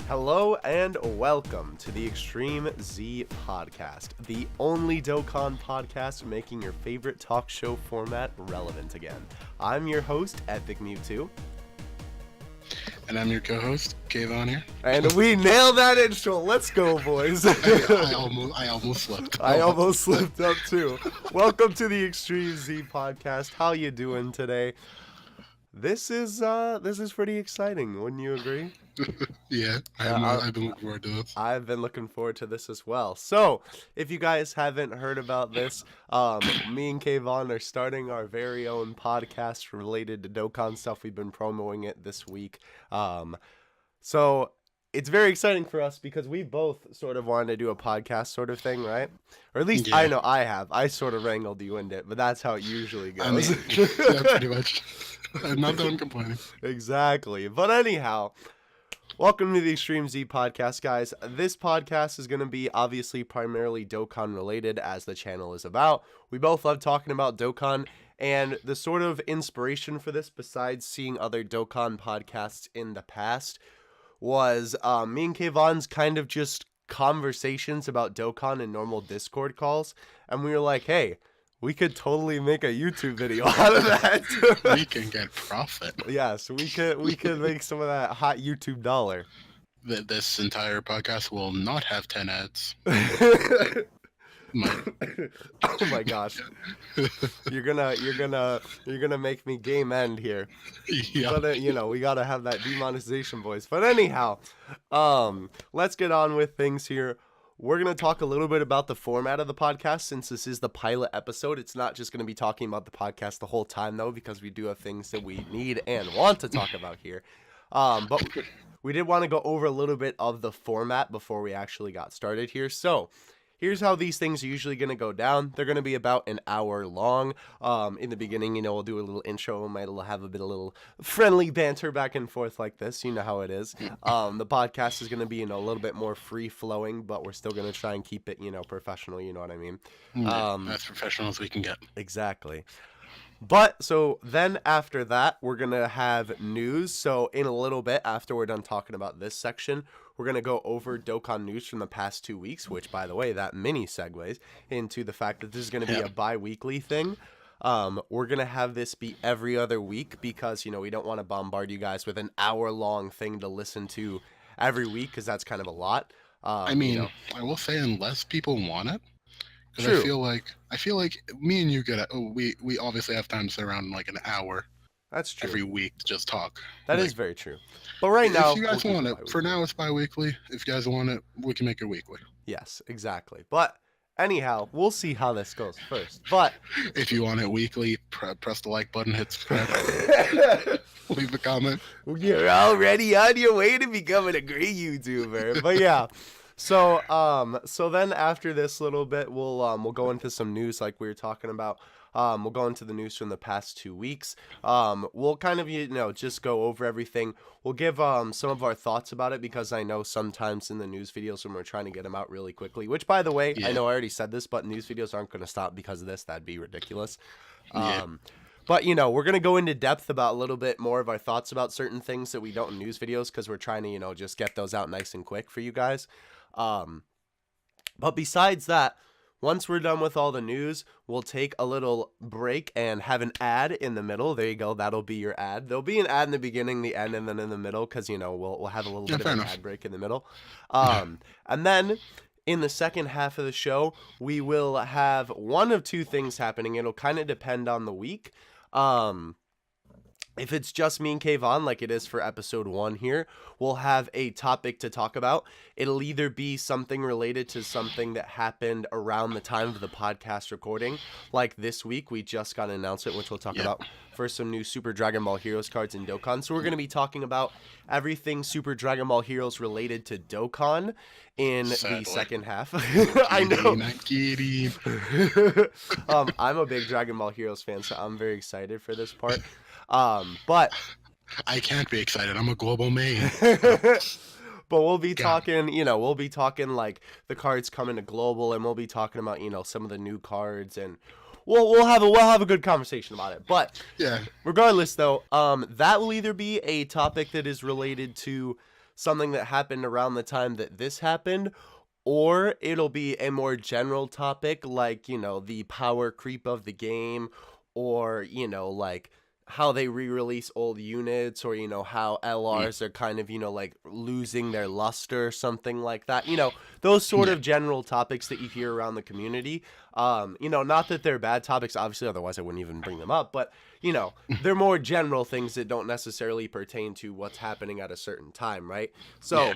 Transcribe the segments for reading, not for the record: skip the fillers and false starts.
Hello and welcome to the Extreme Z Podcast, the only Dokkan podcast making your favorite talk show format relevant again. I'm your host, Epic Mewtwo. And I'm your co-host, Kayvon here. And we nailed that intro. Let's go, boys. I almost slipped. I almost slipped up too. Welcome to the Extreme Z Podcast. How you doing today? This is pretty exciting, wouldn't you agree? Yeah, I've been looking forward to this. I've been looking forward to this as well. So, if you guys haven't heard about this, me and Kayvon are starting our very own podcast related to Dokkan stuff. We've been promoting it this week. So it's very exciting for us because we both sort of wanted to do a podcast sort of thing, right? Or at least I know I have. I sort of wrangled you into it, but that's how it usually goes. I mean, yeah, pretty much. I'm not the one complaining. Exactly. But anyhow, welcome to the Extreme Z Podcast, guys. This podcast is going to be obviously primarily Dokkan related, as the channel is about. We both love talking about Dokkan, and the sort of inspiration for this, besides seeing other Dokkan podcasts in the past, was me and Kayvon's kind of just conversations about Dokkan in normal Discord calls, and we were like, hey, we could totally make a YouTube video out of that. We can get profit. Yes, we could make some of that hot YouTube dollar. This entire podcast will not have 10 ads. Oh my gosh. You're gonna make me game end here. Yeah. But we gotta have that demonetization voice. But anyhow, let's get on with things here. We're going to talk a little bit about the format of the podcast since this is the pilot episode. It's not just going to be talking about the podcast the whole time, though, because we do have things that we need and want to talk about here. But we did want to go over a little bit of the format before we actually got started here. So here's how these things are usually going to go down. They're going to be about an hour long. In the beginning, we'll do a little intro. We might have a little friendly banter back and forth like this. You know how it is. The podcast is going to be, a little bit more free-flowing, but we're still going to try and keep it, professional. You know what I mean? As professional as we can get. Exactly. But, so then after that, we're going to have news. So in a little bit, after we're done talking about this section, we're going to go over Dokkan news from the past 2 weeks, which, by the way, that mini segues into the fact that this is going to be a bi-weekly thing. We're going to have this be every other week because, we don't want to bombard you guys with an hour-long thing to listen to every week because that's kind of a lot. I will say unless people want it. True. Because I feel like me and you we obviously have time to sit around like an hour. That's true. Every week to just talk. That is very true. But right now, if you guys want it, for now it's bi-weekly. If you guys want it, we can make it weekly. Yes, exactly. But anyhow, we'll see how this goes first. But if you want it weekly, press the like button, hit subscribe, leave a comment. You're already on your way to becoming a great YouTuber. But yeah. So then after this little bit, we'll go into some news like we were talking about. We'll go into the news from the past 2 weeks. We'll kind of, just go over everything. We'll give some of our thoughts about it because I know sometimes in the news videos when we're trying to get them out really quickly, which by the way, I know I already said this, but news videos aren't going to stop because of this. That'd be ridiculous. But, we're going to go into depth about a little bit more of our thoughts about certain things that we don't in news videos because we're trying to, just get those out nice and quick for you guys. But besides that, once we're done with all the news, we'll take a little break and have an ad in the middle. There you go. That'll be your ad. There'll be an ad in the beginning, the end, and then in the middle because, we'll have a little bit of an ad break in the middle. And then in the second half of the show, we will have one of two things happening. It'll kind of depend on the week. If it's just me and Kayvon, like it is for episode 1 here, we'll have a topic to talk about. It'll either be something related to something that happened around the time of the podcast recording. Like this week, we just got an announcement, which we'll talk about, for some new Super Dragon Ball Heroes cards in Dokkan. So we're going to be talking about everything Super Dragon Ball Heroes related to Dokkan in the second half. I know. I'm a big Dragon Ball Heroes fan, so I'm very excited for this part. But I can't be excited. I'm a global main. But we'll be talking, we'll be talking like the cards coming to global, and we'll be talking about, some of the new cards, and we'll have a good conversation about it. But yeah, regardless though, that will either be a topic that is related to something that happened around the time that this happened, or it'll be a more general topic like, you know, the power creep of the game, or, you know, like how they re-release old units, or, you know, how Mm, LRs are kind of, you know, like losing their luster or something like that. You know, those sort yeah. of general topics that you hear around the community. You know, not that they're bad topics, obviously, otherwise I wouldn't even bring them up, but, you know, they're more general things that don't necessarily pertain to what's happening at a certain time, right? Yeah. So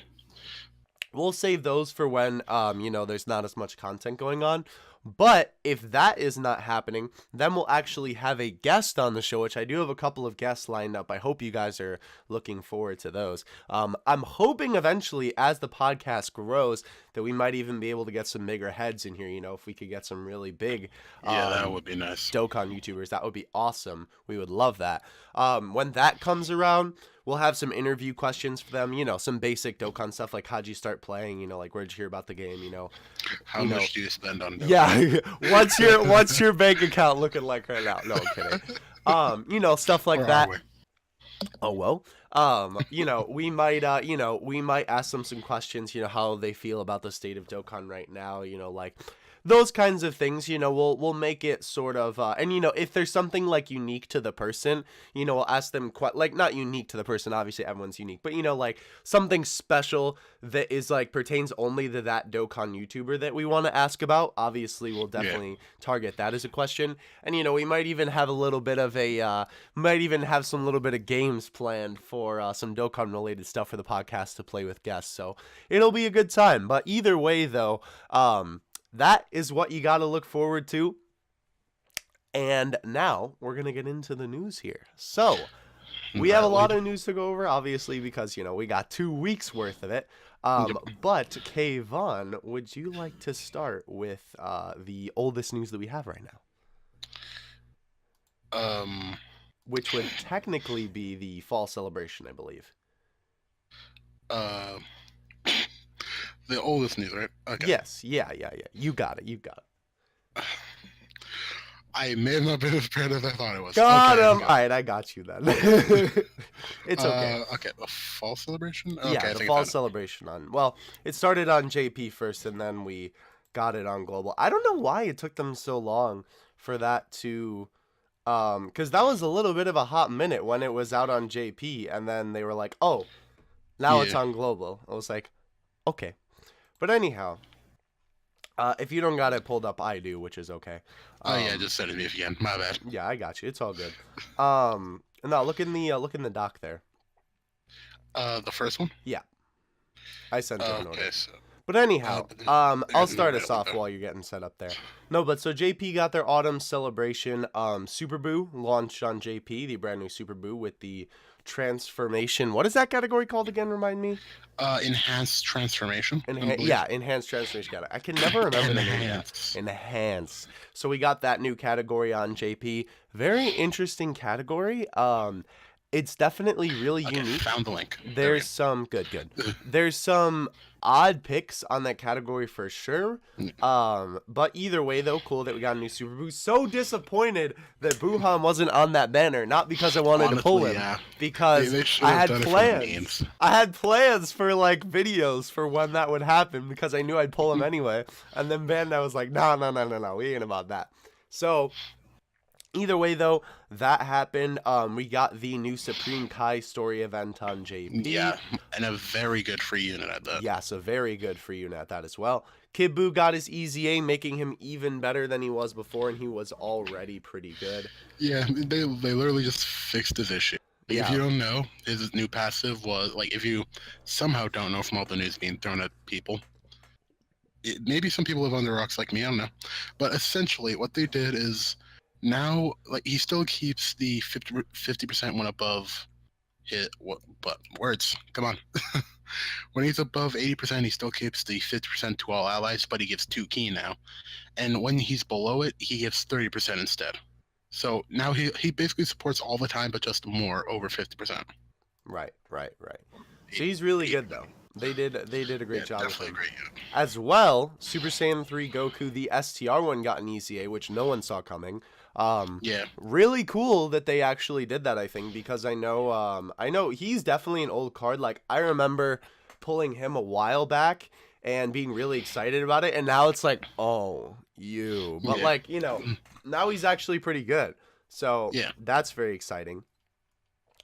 we'll save those for when you know, there's not as much content going on. But if that is not happening, then we'll actually have a guest on the show, which I do have a couple of guests lined up. I hope you guys are looking forward to those. I'm hoping eventually, as the podcast grows, that we might even be able to get some bigger heads in here. You know, if we could get some really big Yeah, that would be nice. Dokkan YouTubers, that would be awesome. We would love that. When that comes around, we'll have some interview questions for them. You know, some basic Dokkan stuff like how'd you start playing? You know, like where'd you hear about the game? You know, How much do you spend on Dokkan? yeah. what's your bank account looking like right now? No, I'm kidding. You know, stuff like Where that. are we? Oh well. You know, we might you know, we might ask them some questions, you know, how they feel about the state of Dokkan right now, you know, like those kinds of things. You know, we'll make it sort of and, you know, if there's something like unique to the person, you know, we'll ask them like, not unique to the person, obviously everyone's unique, but, you know, like something special that is like pertains only to that Dokkan YouTuber that we want to ask about. Obviously we'll definitely target that as a question. And, you know, we might even have a little bit of a might even have some little bit of games planned for some Dokkan related stuff for the podcast to play with guests. So it'll be a good time. But either way though, that is what you got to look forward to. And now we're going to get into the news here. So we have a lot of news to go over, obviously, because, you know, we got 2 weeks worth of it. But Kayvon, would you like to start with the oldest news that we have right now? Which would technically be the fall celebration, I believe. The oldest news, right? Okay. Yes, yeah. You got it. I may have not been as prepared as I thought it was. Got okay, him. All right, I got you then. It's okay. Okay, the fall celebration? Okay, Yeah, the fall celebration well, it started on JP first, and then we got it on global. I don't know why it took them so long for that to, because that was a little bit of a hot minute when it was out on JP, and then they were like, oh, now it's on global. I was like, okay. But anyhow, if you don't got it pulled up, I do, which is okay. Yeah, just send it to me if you can. My bad. Yeah, I got you. It's all good. No, look in the doc there. The first one? Yeah, I sent it in order. Okay, so But anyhow, I'll start us right off while you're getting set up there. No, but so JP got their autumn celebration. Super Boo launched on JP, the brand new Super Boo with the transformation. What is that category called again? Remind me. enhanced transformation. Yeah, enhanced transformation category. I can never remember the name. Enhance. So we got that new category on JP. Very interesting category. It's definitely really unique. Found the link. There's some good. There's some odd picks on that category for sure. But either way though, cool that we got a new Super Boo. So disappointed that Buhan wasn't on that banner. Not because I wanted to pull him, because I had plans. I had plans for like videos for when that would happen because I knew I'd pull him anyway. And then Bandai was like, no, we ain't about that. So either way, though, that happened. We got the new Supreme Kai story event on JP. Yeah, and a very good free unit at that. Yes, a very good free unit at that as well. Kid Buu got his EZA, making him even better than he was before, and he was already pretty good. Yeah, they literally just fixed his issue. Like, Yeah. If you don't know, his new passive was, like, if you somehow don't know from all the news being thrown at people, maybe some people live under rocks like me, I don't know. But essentially, what they did is, now, like, he still keeps the 50% when above hit. But words, come on. When he's above 80%, he still keeps the 50% to all allies, but he gives 2 key now. And when he's below it, he gives 30% instead. So now he basically supports all the time, but just more, over 50%. Right. So he's really good though. They did a great job with him. Great. As well, Super Saiyan 3 Goku, the STR one got an EZA, which no one saw coming. Yeah. Really cool that they actually did that, I think, because I know he's definitely an old card. Like, I remember pulling him a while back and being really excited about it, and now it's like, oh, you. But Yeah. like, now he's actually pretty good. So Yeah. that's very exciting.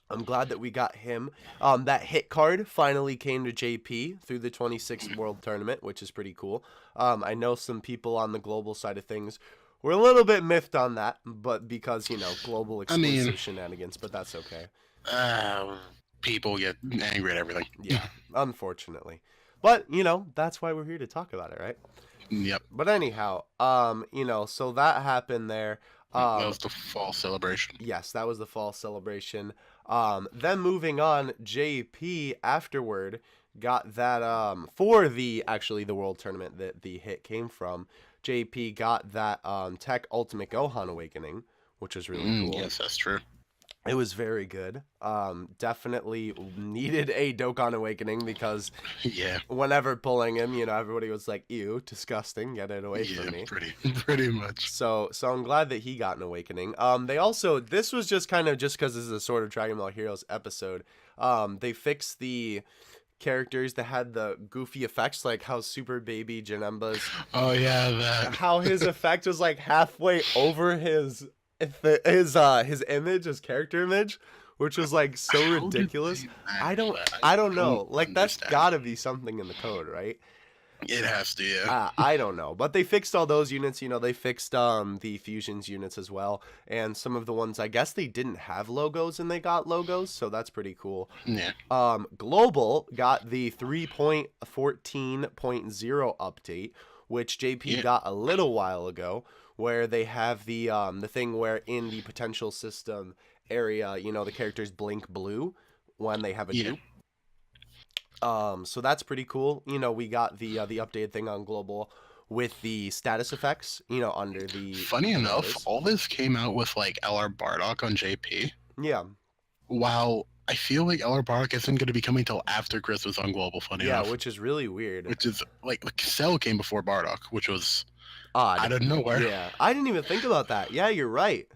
I'm glad that we got him. That hit card finally came to JP through the 26th World Tournament, which is pretty cool. I know some people on the global side of things were a little bit miffed on that, but because, global I mean, exclusive shenanigans, but that's okay. uh, people get angry at everything. Yeah, unfortunately. But, that's why we're here to talk about it, right? Yep. But anyhow, so that happened there. That was the fall celebration. Yes, that was the fall celebration. Then moving on, JP afterward got that for the world tournament that the hit came from. JP got that Tech Ultimate Gohan Awakening, which was really cool. Yes, that's true. It was very good. Definitely needed a Dokkan Awakening because Yeah. whenever pulling him, everybody was like, "Ew, disgusting, get it away from me." Pretty much. So I'm glad that he got an awakening. This was just kind of just because this is a sort of Dragon Ball Heroes episode. They fixed the characters that had the goofy effects, like how Super Baby Janemba's, Oh yeah, that. how his effect was like halfway over his image, his character image, which was like so How did ridiculous. they I manage don't that? I don't know. Like, that's understand. gotta be something in the code, right? It has to, yeah. I don't know, but they fixed all those units. They fixed the fusions units as well, and some of the ones I guess they didn't have logos and they got logos, so that's pretty cool. Yeah. Global got the 3.14.0 update, which JP got a little while ago, where they have the thing where in the potential system area, the characters blink blue when they have a dupe. So that's pretty cool. We got the updated thing on global with the status effects, under the. Funny enough, notice. all this came out with like LR Bardock on JP. Yeah. Wow. I feel like LR Bardock isn't going to be coming till after Christmas on global. Funny enough. Which is really weird. Which is like Cell came before Bardock, which was odd. out of nowhere. Yeah, I didn't even think about that. Yeah, you're right.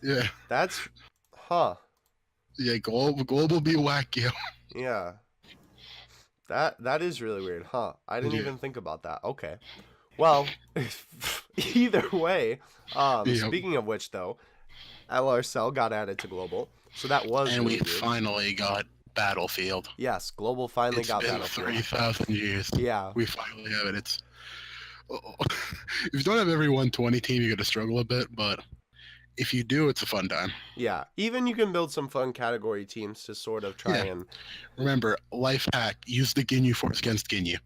Yeah. That's, huh. Yeah, global be wacky. Yeah. That is really weird, huh? I didn't even think about that. Okay. Well, either way, speaking of which though, LR Cell got added to global. So that was And really we weird. finally got Battlefield. Yes, global finally got It's been Battlefield. 3,000 years. Yeah. We finally have it. It's if you don't have every 120 team, you're gonna struggle a bit, but if you do, it's a fun time. Yeah, even you can build some fun category teams to sort of try and. Remember, life hack: use the Ginyu Force against Ginyu.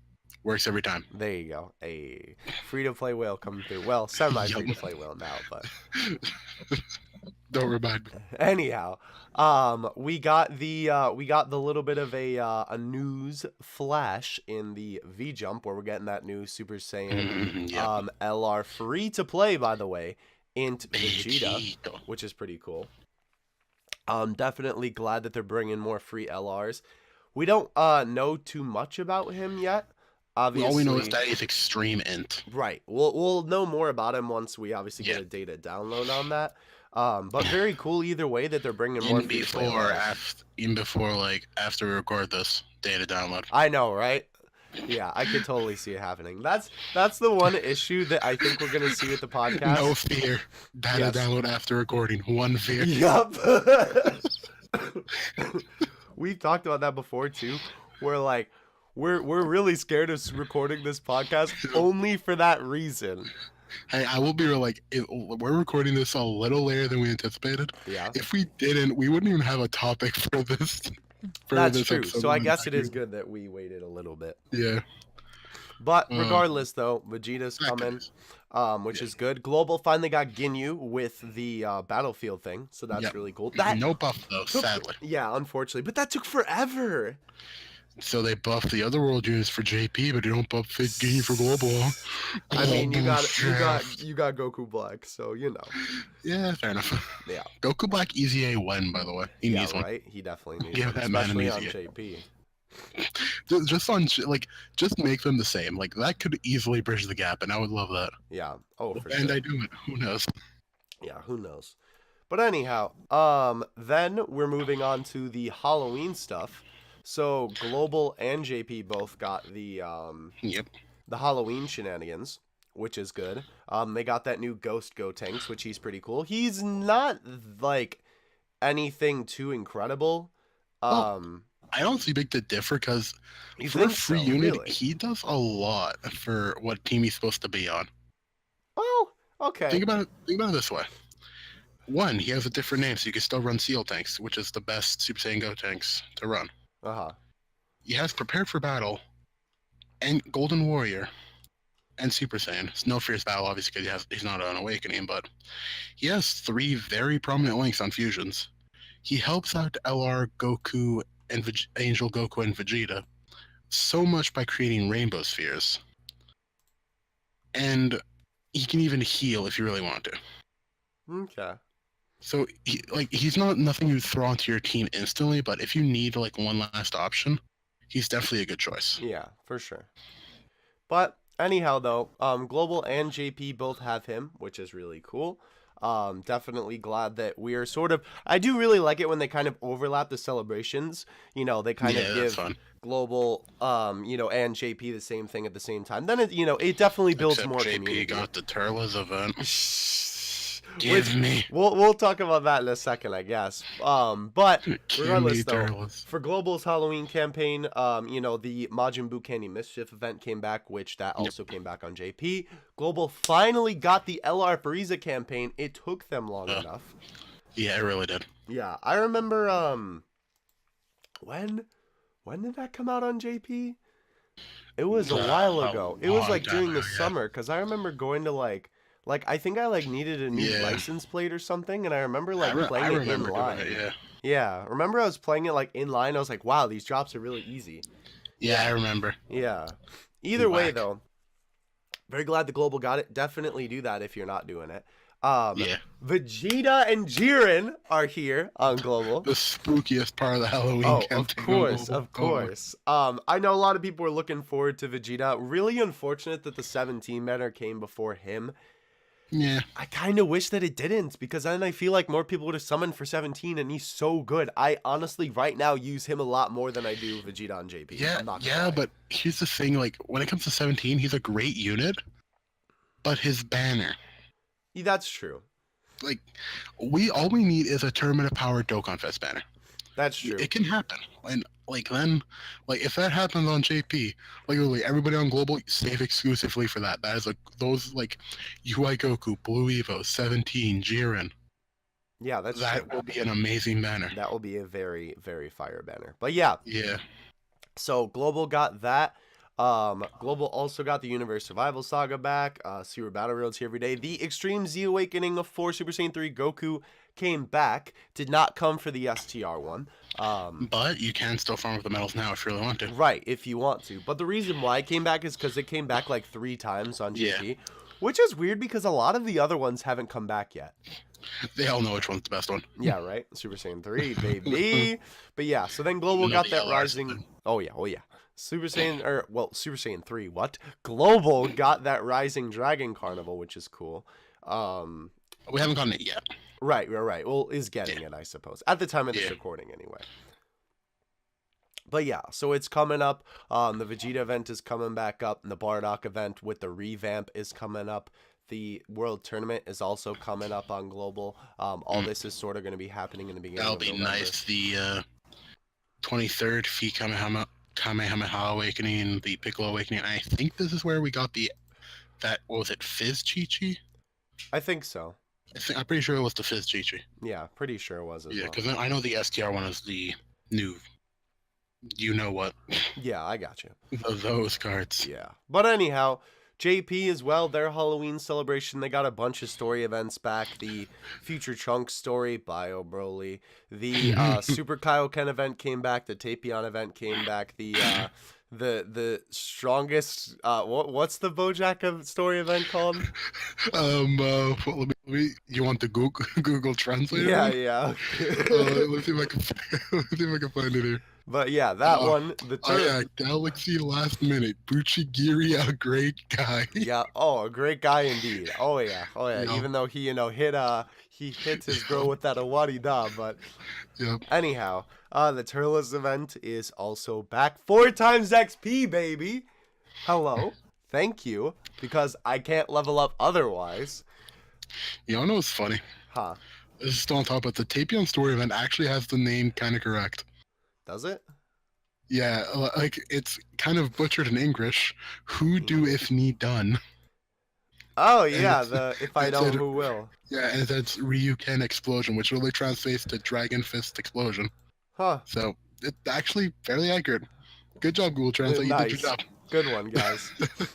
Works every time. There you go. A free-to-play whale coming through. Well, semi-free-to-play whale now, but. Don't remind me. Anyhow, we got the little bit of a news flash in the V Jump where we're getting that new Super Saiyan LR free to play, by the way, into Vegeta, which is pretty cool. Definitely glad that they're bringing more free LRs. We don't know too much about him yet. Obviously, all we know is that he's extreme int. Right. We'll know more about him once we obviously get a data download on that. But very cool either way that they're bringing more even before like after we record this data download. I know, right? Yeah, I could totally see it happening. That's the one issue that I think we're gonna see with the podcast. No fear. Data download after recording. One fear. Yup. We've talked about that before too. We're really scared of recording this podcast only for that reason. Hey, I will be real, we're recording this a little later than we anticipated. Yeah. If we didn't, we wouldn't even have a topic for this. That's true. So I guess it is good that we waited a little bit. Yeah. But regardless, though, Vegeta's coming, which is good. Global finally got Ginyu with the Battlefield thing, so that's really cool. No buff, though, sadly. Yeah, unfortunately. But that took forever. So they buff the other world units for JP, but they don't buff Ginyu for global. I mean, you got Goku Black, so you know. Yeah, fair enough. Yeah. Goku Black easy A win, by the way. He needs one. Right? He definitely needs Give one, that man an especially easy on JP. Just make them the same. Like that could easily bridge the gap, and I would love that. Yeah. Oh, for and sure. I do it. Who knows? Yeah, who knows? But anyhow, then we're moving on to the Halloween stuff. So Global and JP both got Yep. the Halloween shenanigans, which is good. They got that new Ghost Gotenks, which he's pretty cool. He's not like anything too incredible. Well, Um, I don't see big to differ because you for a think free so? unit, Really? he does a lot for what team he's supposed to be on. Well, okay. Think about it this way. One, he has a different name, so you can still run Seal tanks, which is the best Super Saiyan Go tanks to run. Uh huh. He has Prepared for Battle and Golden Warrior and Super Saiyan. It's no Fierce Battle, obviously, because he's not an Awakening, but he has three very prominent links on fusions. He helps out LR, Goku, and Angel Goku and Vegeta so much by creating rainbow spheres. And he can even heal if you really want to. Okay. So he's not nothing you throw onto your team instantly, but if you need like one last option, he's definitely a good choice. Yeah, for sure. But anyhow, though, Global and JP both have him, which is really cool. Definitely glad that we are sort of. I do really like it when they kind of overlap the celebrations. You know, they kind of Yeah, that's give fun. Global, and JP the same thing at the same time. Then it definitely builds Except more JP community. got the Turles event. Which Give me. we'll talk about that in a second, I guess. But Give regardless, me though, Turles. for Global's Halloween campaign, the Majin Buu Candy Mischief event came back, which that Yep. also came back on JP. Global finally got the LR Frieza campaign. It took them long enough. Yeah, it really did. Yeah, I remember. When did that come out on JP? It was a while ago. It was long like time during the ago, yeah. summer, because I remember going to like I think I like needed a new Yeah. license plate or something, and I remember like I playing it in remember doing line. it, yeah. Yeah, remember I was playing it like in line. I was like, wow, these drops are really easy. Yeah, I remember. Yeah. Either way, Whack. though, very glad the Global got it. Definitely do that if you're not doing it. Yeah. Vegeta and Jiren are here on Global. The spookiest part of the Halloween Oh, campaign. of course, Oh, of course. I know a lot of people were looking forward to Vegeta. Really unfortunate that the 17 banner came before him. Yeah. I kind of wish that it didn't, because then I feel like more people would have summoned for 17, and he's so good. I honestly right now use him a lot more than I do Vegeta on JP. Yeah, I'm not gonna yeah, lie. but here's the thing, like, when it comes to 17, he's a great unit, but his banner, Yeah, that's true. like, all we need is a Tournament of Power Dokkan Fest banner. That's true. It can happen. And, like, then, like, if that happens on JP, like, literally, everybody on Global, save exclusively for that. That is, like, those, like, UI Goku, Blue Evo, 17, Jiren. Yeah, that's That true. will be an amazing banner. That will be a very, very fire banner. But yeah, Yeah. so Global got that. Global also got the Universe Survival Saga back. Super Battle Roads here every day. The Extreme Z Awakening of 4 Super Saiyan 3 Goku came back. Did not come for the STR one. But you can still farm with the medals now if you really want to. Right, if you want to. But the reason why it came back is because it came back like 3 times on GT. Yeah. Which is weird because a lot of the other ones haven't come back yet. They all know which one's the best one. Yeah, right? Super Saiyan 3, baby. But yeah, so then Global You know got the that LRs rising. then. Oh yeah. Super Saiyan 3, what? Global got that Rising Dragon Carnival, which is cool. We haven't gotten it yet. Right. Well, is getting it, I suppose. At the time of this Yeah. recording, anyway. But yeah, so it's coming up. The Vegeta event is coming back up. And the Bardock event with the revamp is coming up. The World Tournament is also coming up on Global. All this is sort of going to be happening in the beginning That'll of be November. nice. The 23rd Fi Kamehameha Awakening, the Piccolo Awakening. I think this is where we got what was it, Fizz Chi-Chi? I think so. I'm pretty sure it was the Fizz Chi-Chi. Yeah, pretty sure it was as Yeah, well. because I know the STR one is the new, you know what, Yeah, I got you. those cards. Yeah. But anyhow, JP as well, their Halloween celebration, they got a bunch of story events back. The Future Trunks story, Bio Broly. The Super Kaioken event came back. The Tapion event came back. The strongest what's the Bojack story event called? Well, you want the Google Translator? Yeah, one? yeah. Let's see if I can find it here. But yeah, that Uh, one, the oh turtle. yeah, Galaxy last minute. Buchigiri, a great guy. Yeah. Oh, a great guy indeed. Oh yeah. Oh yeah. Yep, Even though he, he hit his girl yep, with that Awadi da, but yep. anyhow, the Turles event is also back. 4 times XP, baby. Hello. Thank you. Because I can't level up otherwise. You all know what's funny? Huh. This is still on top, but the Tapion story event actually has the name kind of correct. Does it? Yeah, like it's kind of butchered in English. Who do English. if need done? Oh And yeah, it's the if I it don't, said who will? yeah, and it said Ryuken explosion, which really translates to Dragon Fist explosion. Huh. So it's actually fairly accurate. Good job, Google Translate. You did your Nice. job. Good one, guys. You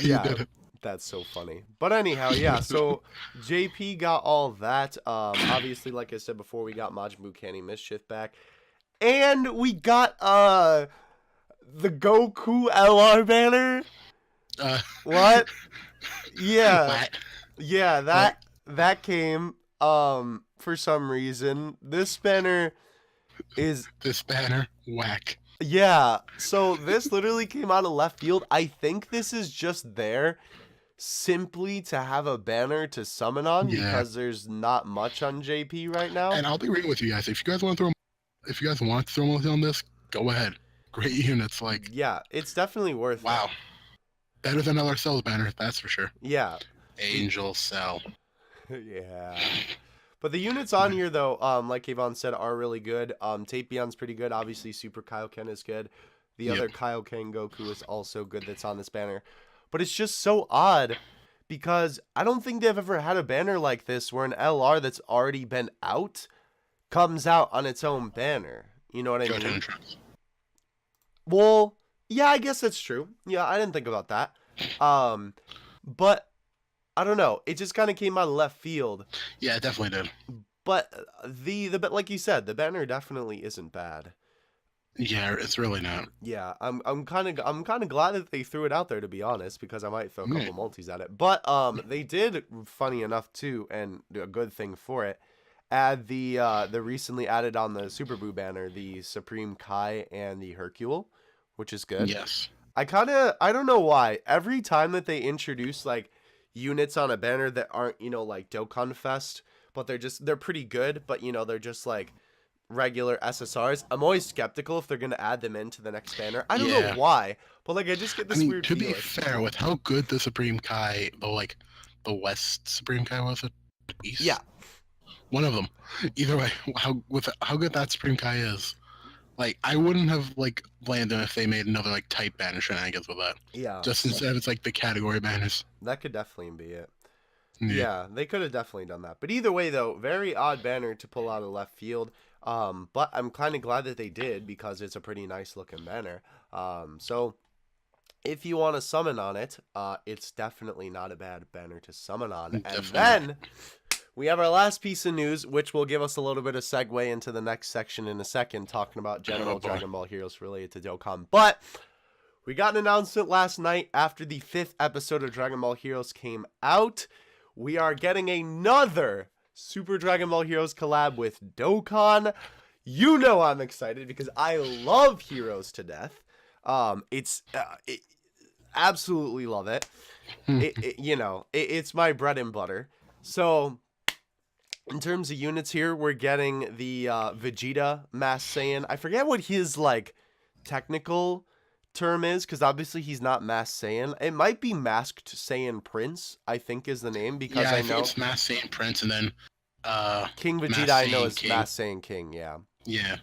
Yeah, did it. that's so funny. But anyhow, yeah, so JP got all that. Obviously, like I said before, we got Majin Buu Canny Mischief back. And we got the Goku LR banner. Uh, What? Yeah. what? Yeah, What? that came for some reason. This banner is This banner whack. yeah. So this literally came out of left field. I think this is just there simply to have a banner to summon on Yeah, because there's not much on JP right now. and I'll be real with you guys. If you guys want to throw, if you guys want to throw multi on this, go ahead. Great units, like Yeah, it's definitely worth it. wow, better than LRCell's banner, that's for sure. Yeah. Angel Cell. Yeah. But the units on here though, like Kayvon said, are really good. Tapion's pretty good. Obviously Super Kaioken is good. The Yep. other Kaioken Goku is also good that's on this banner. But it's just so odd because I don't think they've ever had a banner like this where an LR that's already been out comes out on its own banner. You know what I Goten mean? and Trunks. Well, yeah, I guess that's true. Yeah, I didn't think about that. But I don't know. It just kind of came out of left field. Yeah, it definitely did. But the like you said, the banner definitely isn't bad. Yeah, it's really not. Yeah, I'm kind of glad that they threw it out there to be honest, because I might throw a Yeah. couple multis at it. But they did, funny enough too, and a good thing for it, add the recently added on the Super Buu banner the Supreme Kai and the Hercule, which is good. Yes. I don't know why every time that they introduce like units on a banner that aren't, like Dokkan Fest, but they're pretty good, but they're just like regular SSRs. I'm always skeptical if they're gonna add them into the next banner. I don't know Yeah. why, but like I just get I this mean, weird to be feeling. fair, with how good the Supreme Kai, the West Supreme Kai was, it East. Yeah, One of them. Either way, how good that Supreme Kai is, like I wouldn't have like blamed them if they made another like type banner shenanigans with that. yeah, Just instead it's like the category banners. that could definitely be it. Yeah. Yeah, they could have definitely done that. But either way, though, very odd banner to pull out of left field. But I'm kind of glad that they did because it's a pretty nice looking banner. So if you want to summon on it, it's definitely not a bad banner to summon on. And Definitely. then we have our last piece of news, which will give us a little bit of segue into the next section in a second, talking about general Oh, boy. Dragon Ball heroes related to Dokkan. But we got an announcement last night after the 5th episode of Dragon Ball Heroes came out. We are getting another Super Dragon Ball Heroes collab with Dokkan. You know I'm excited because I love Heroes to death. Absolutely love it. It's my bread and butter. So in terms of units here, we're getting the Vegeta Masked Saiyan. I forget what his like technical term is because obviously he's not Masked Saiyan. It might be Masked Saiyan Prince, I think is the name, because Yeah, I I think know it's Mass Saint Prince and then King Vegeta Masked I know Saiyan is King. Masked Saiyan King, yeah. Yeah.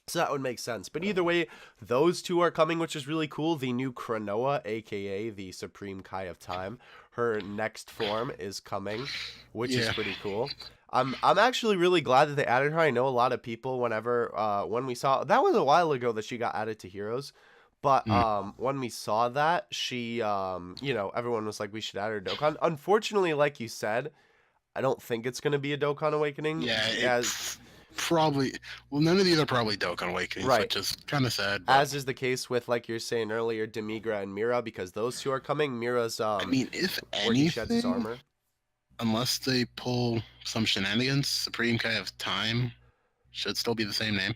So that would make sense. But either way, those two are coming, which is really cool. The new Kranoa, aka the Supreme Kai of Time, her next form is coming, which is Yeah. pretty cool. I'm actually really glad that they added her. I know a lot of people when we saw that was a while ago that she got added to Heroes. But when we saw that, she everyone was like we should add her to Dokkan. Unfortunately, like you said, I don't think it's gonna be a Dokkan Awakening. Yeah, probably. Well, none of these are probably Dokkan Awakenings, Right. which is kind of sad. But, As is the case with, like you're saying earlier, Demigra and Mira, because those two are coming. Mira's I mean, if where he sheds his anything, armor. unless they pull some shenanigans, Supreme Kai of Time should still be the same name.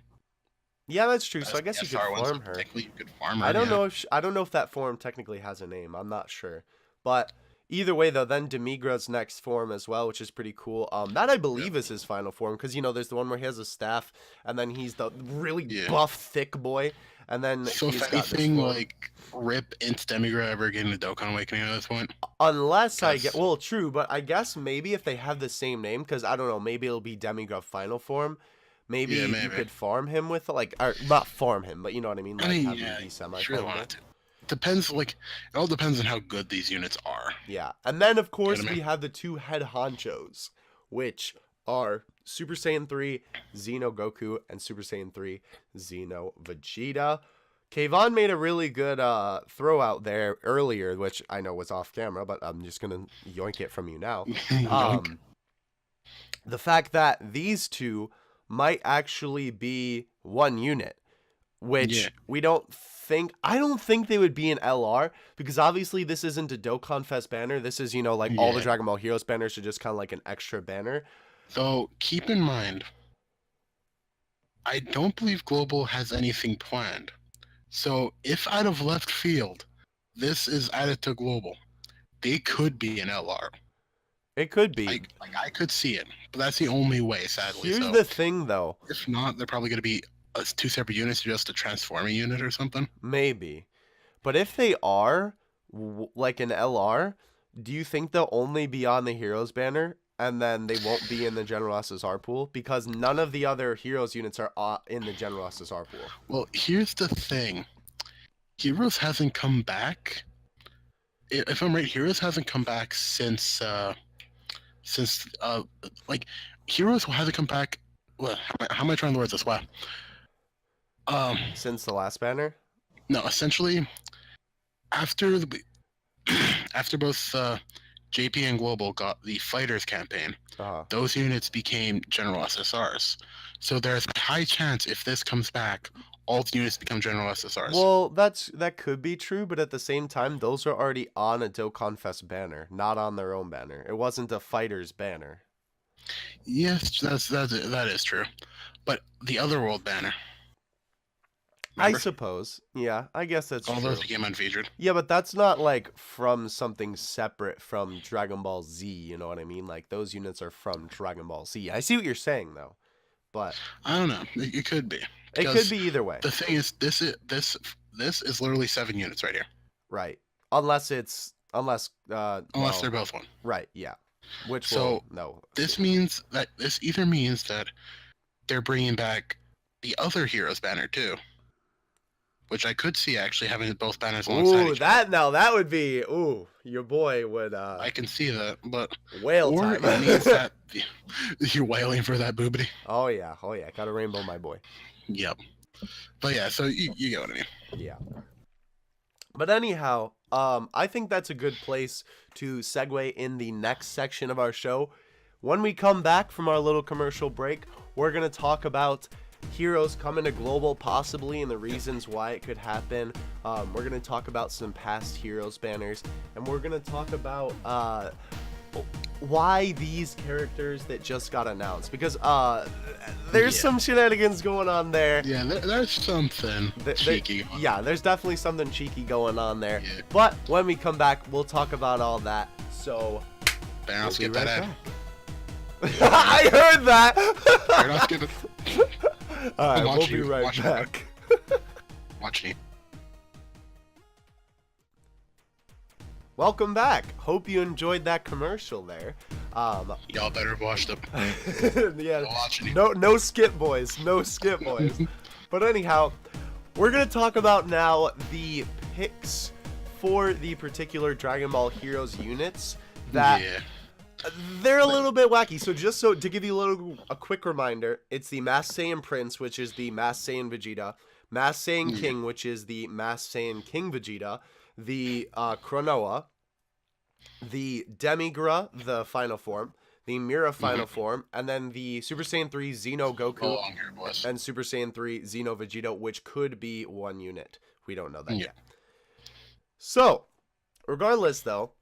Yeah, that's true. So I That's the guess you could SR one, so farm her. technically you could farm I her. don't Yeah. know if I don't know if that form technically has a name. I'm not sure. But either way though, then Demigra's next form as well, which is pretty cool. That I Yep. believe is his final form because there's the one where he has a staff and then he's the really Yeah. buff thick boy and then So he's if got this anything, form. like Rip Int Demigra ever getting a Dokkan Awakening at this point? Unless I get Because well, true, but I guess maybe if they have the same name, because I don't know, maybe it'll be Demigra final form. Maybe yeah, you maybe. could farm him with like, or not farm him, but you know what I mean, I like mean, have him yeah, be semi you really farmable. wanted to. Depends, like it all depends on how good these units are. Yeah, and then of You know course what I we mean? have the two head honchos, which are Super Saiyan 3 Xeno Goku and Super Saiyan 3 Xeno Vegeta. Kayvon made a really good throw out there earlier, which I know was off camera, but I'm just gonna yoink it from you now. Yoink. Um, the fact that these two might actually be one unit, Yeah, which I don't think they would be an LR because obviously this isn't a Dokkan Fest banner. This is, like all the yeah. Dragon Ball Heroes banners are just kind of like an extra banner. Though keep in mind, I don't believe Global has anything planned. So if out of left field, this is added to Global, they could be an LR. It could be. I could see it, but that's the only way, sadly. Here's So the thing though, if not, they're probably going to be two separate units, just a transforming unit or something. maybe. But if they are like an LR, do you think they'll only be on the Heroes banner and then they won't be in the General SSR pool? Because none of the other Heroes units are in the General SSR pool. Well, here's the thing: Heroes hasn't come back. If I'm right, Heroes hasn't come back since like Heroes hasn't come back. Well, how am I trying to word this? Wow. Since the last banner? No, essentially after the after both JP and Global got the Fighters campaign, Uh-huh. those units became General SSRs. So there's a high chance if this comes back, all the units become General SSRs. Well, that could be true, but at the same time, those are already on a Dokkan Fest banner, not on their own banner. It wasn't a Fighters banner. Yes, that is true. But the Otherworld banner, I remember? suppose. Yeah, I guess that's All true. those became unfeatured. Yeah, but that's not like from something separate from Dragon Ball Z, you know what I mean? Like those units are from Dragon Ball Z. I see what you're saying though, but I don't know. It could be. it could Because be either way. the thing is, this is literally 7 units right here. Right. Unless Unless well, they're both one. right, yeah. Which So, no. This means that this either means that they're bringing back the other Heroes banner too, which I could see actually having both banners alongside Ooh, each other. that would be your boy would I can see that, but whale or time. it means that you're wailing for that boobity. Oh yeah, got a rainbow, my boy. Yep. But yeah, so you get what I mean. Yeah. But anyhow, I think that's a good place to segue in the next section of our show. When we come back from our little commercial break, we're going to talk about Heroes coming to Global possibly and the reasons why it could happen. We're going to talk about some past Heroes banners, and we're going to talk about why these characters that just got announced, because there's some shenanigans going on there. Yeah, there's something cheeky. Yeah, there's definitely something cheeky going on there. Yeah. But when we come back, we'll talk about all that. So Better not skip be that right ad. back. I heard that. Better not skip it. All right, I'm we'll watching be you. right Watching back. Watching you. Welcome back. Hope you enjoyed that commercial there. Y'all better have watched them. Yeah, Watching you. no skip boys, no skip boys. But anyhow, we're gonna talk about now the picks for the particular Dragon Ball Heroes units that Yeah. they're a little bit wacky. So just so to give you a quick reminder, it's the Masked Saiyan Prince, which is the Masked Saiyan Vegeta, Masked Saiyan King, which is the Masked Saiyan King Vegeta, the Chronoa, the Demigra, the final form, the Mira final form, and then the Super Saiyan 3 Xeno Goku Go along here, boys. and Super Saiyan 3 Xeno Vegeta, which could be one unit. We don't know that Yeah. yet. So, regardless though,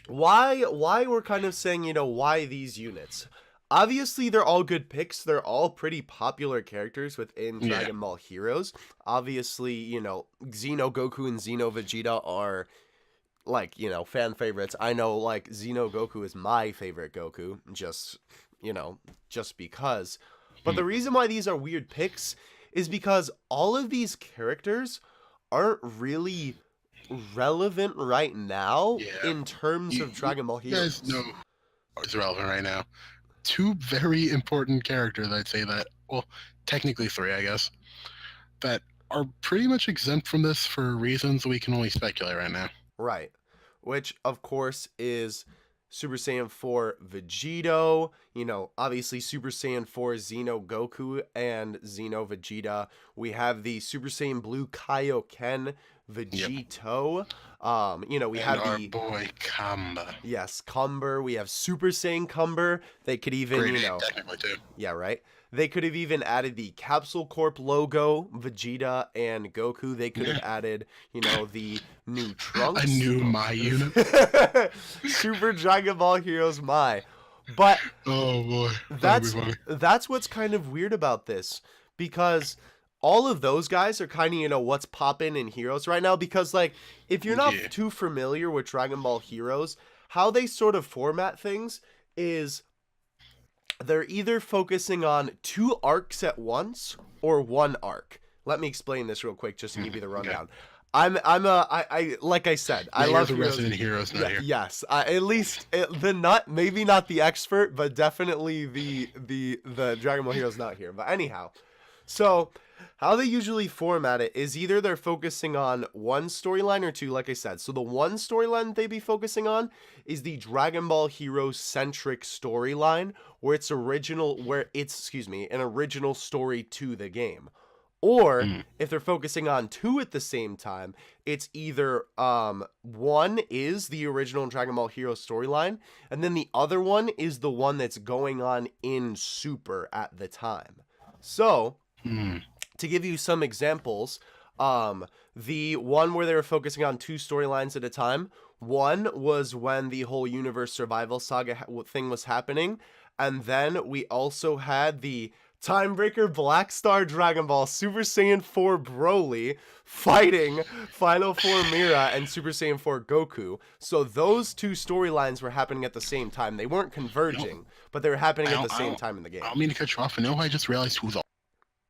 why we're kind of saying, why these units? Obviously, they're all good picks. They're all pretty popular characters within Yeah. Dragon Ball Heroes. Obviously, Xeno Goku and Xeno Vegeta are like, fan favorites. I know like Xeno Goku is my favorite Goku, you know, just because. But Hmm. the reason why these are weird picks is because all of these characters aren't really relevant right now Yeah. in terms of You Dragon Ball guys know Heroes. what's relevant right now. Two very important characters, I'd say that, well, technically three, I guess, that are pretty much exempt from this for reasons we can only speculate right now. Right. Which, of course, is Super Saiyan 4 Vegito, obviously Super Saiyan 4 Xeno Goku and Xeno Vegeta. We have the Super Saiyan Blue Kaioken Yep. Vegito. We And have our the, boy Kamba. yes, Cumber. We have Super Saiyan Cumber. They could even, Great name, technically, too. yeah, right. They could have even added the Capsule Corp logo, Vegeta and Goku. They could have Yeah. added, the new A Trunks. new My unit. Super Dragon Ball Heroes My. But Oh boy. That'd that's be funny. that's what's kind of weird about this, because all of those guys are kind of, what's popping in Heroes right now, because like if you're not Yeah. too familiar with Dragon Ball Heroes, how they sort of format things is they're either focusing on 2 arcs at once or 1 arc. Let me explain this real quick just to give you the rundown. I like I said, I Yeah, love you're the Heroes. resident heroes, not here. Yes, at least maybe not the expert, but definitely the Dragon Ball Heroes not here. But anyhow, so how they usually format it is either they're focusing on 1 storyline or 2, like I said. So the 1 storyline they be focusing on is the Dragon Ball Heroes centric storyline, where it's an original story to the game. Or Mm. if they're focusing on 2 at the same time, it's either 1 is the original Dragon Ball Heroes storyline, and then the other one is the one that's going on in Super at the time. So Mm. to give you some examples, the one where they were focusing on 2 storylines at a time, one was when the whole universe survival saga thing was happening, and then we also had the Timebreaker Black Star Dragon Ball Super Saiyan 4 Broly fighting Final Four Mira and Super Saiyan 4 Goku. So those 2 storylines were happening at the same time. They weren't converging, but they were happening at the same time in the game. I don't mean to cut you off, and I just realized who's all.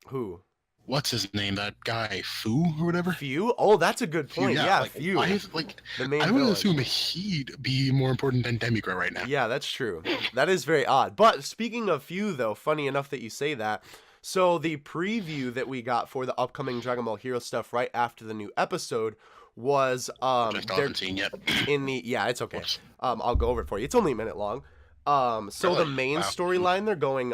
Who? What's his name? That guy, Fu or whatever. Few? Oh, that's a good point. Yeah, like, Few. Why is, like, The main I would villain. assume he'd be more important than Demigra right now. Yeah, that's true. That is very odd. But speaking of Few, though, funny enough that you say that. So the preview that we got for the upcoming Dragon Ball Hero stuff right after the new episode was Which I still they're haven't seen yet. in the it's okay. Whoops. I'll go over it for you. It's only a minute long. So the Really? main Wow. storyline they're going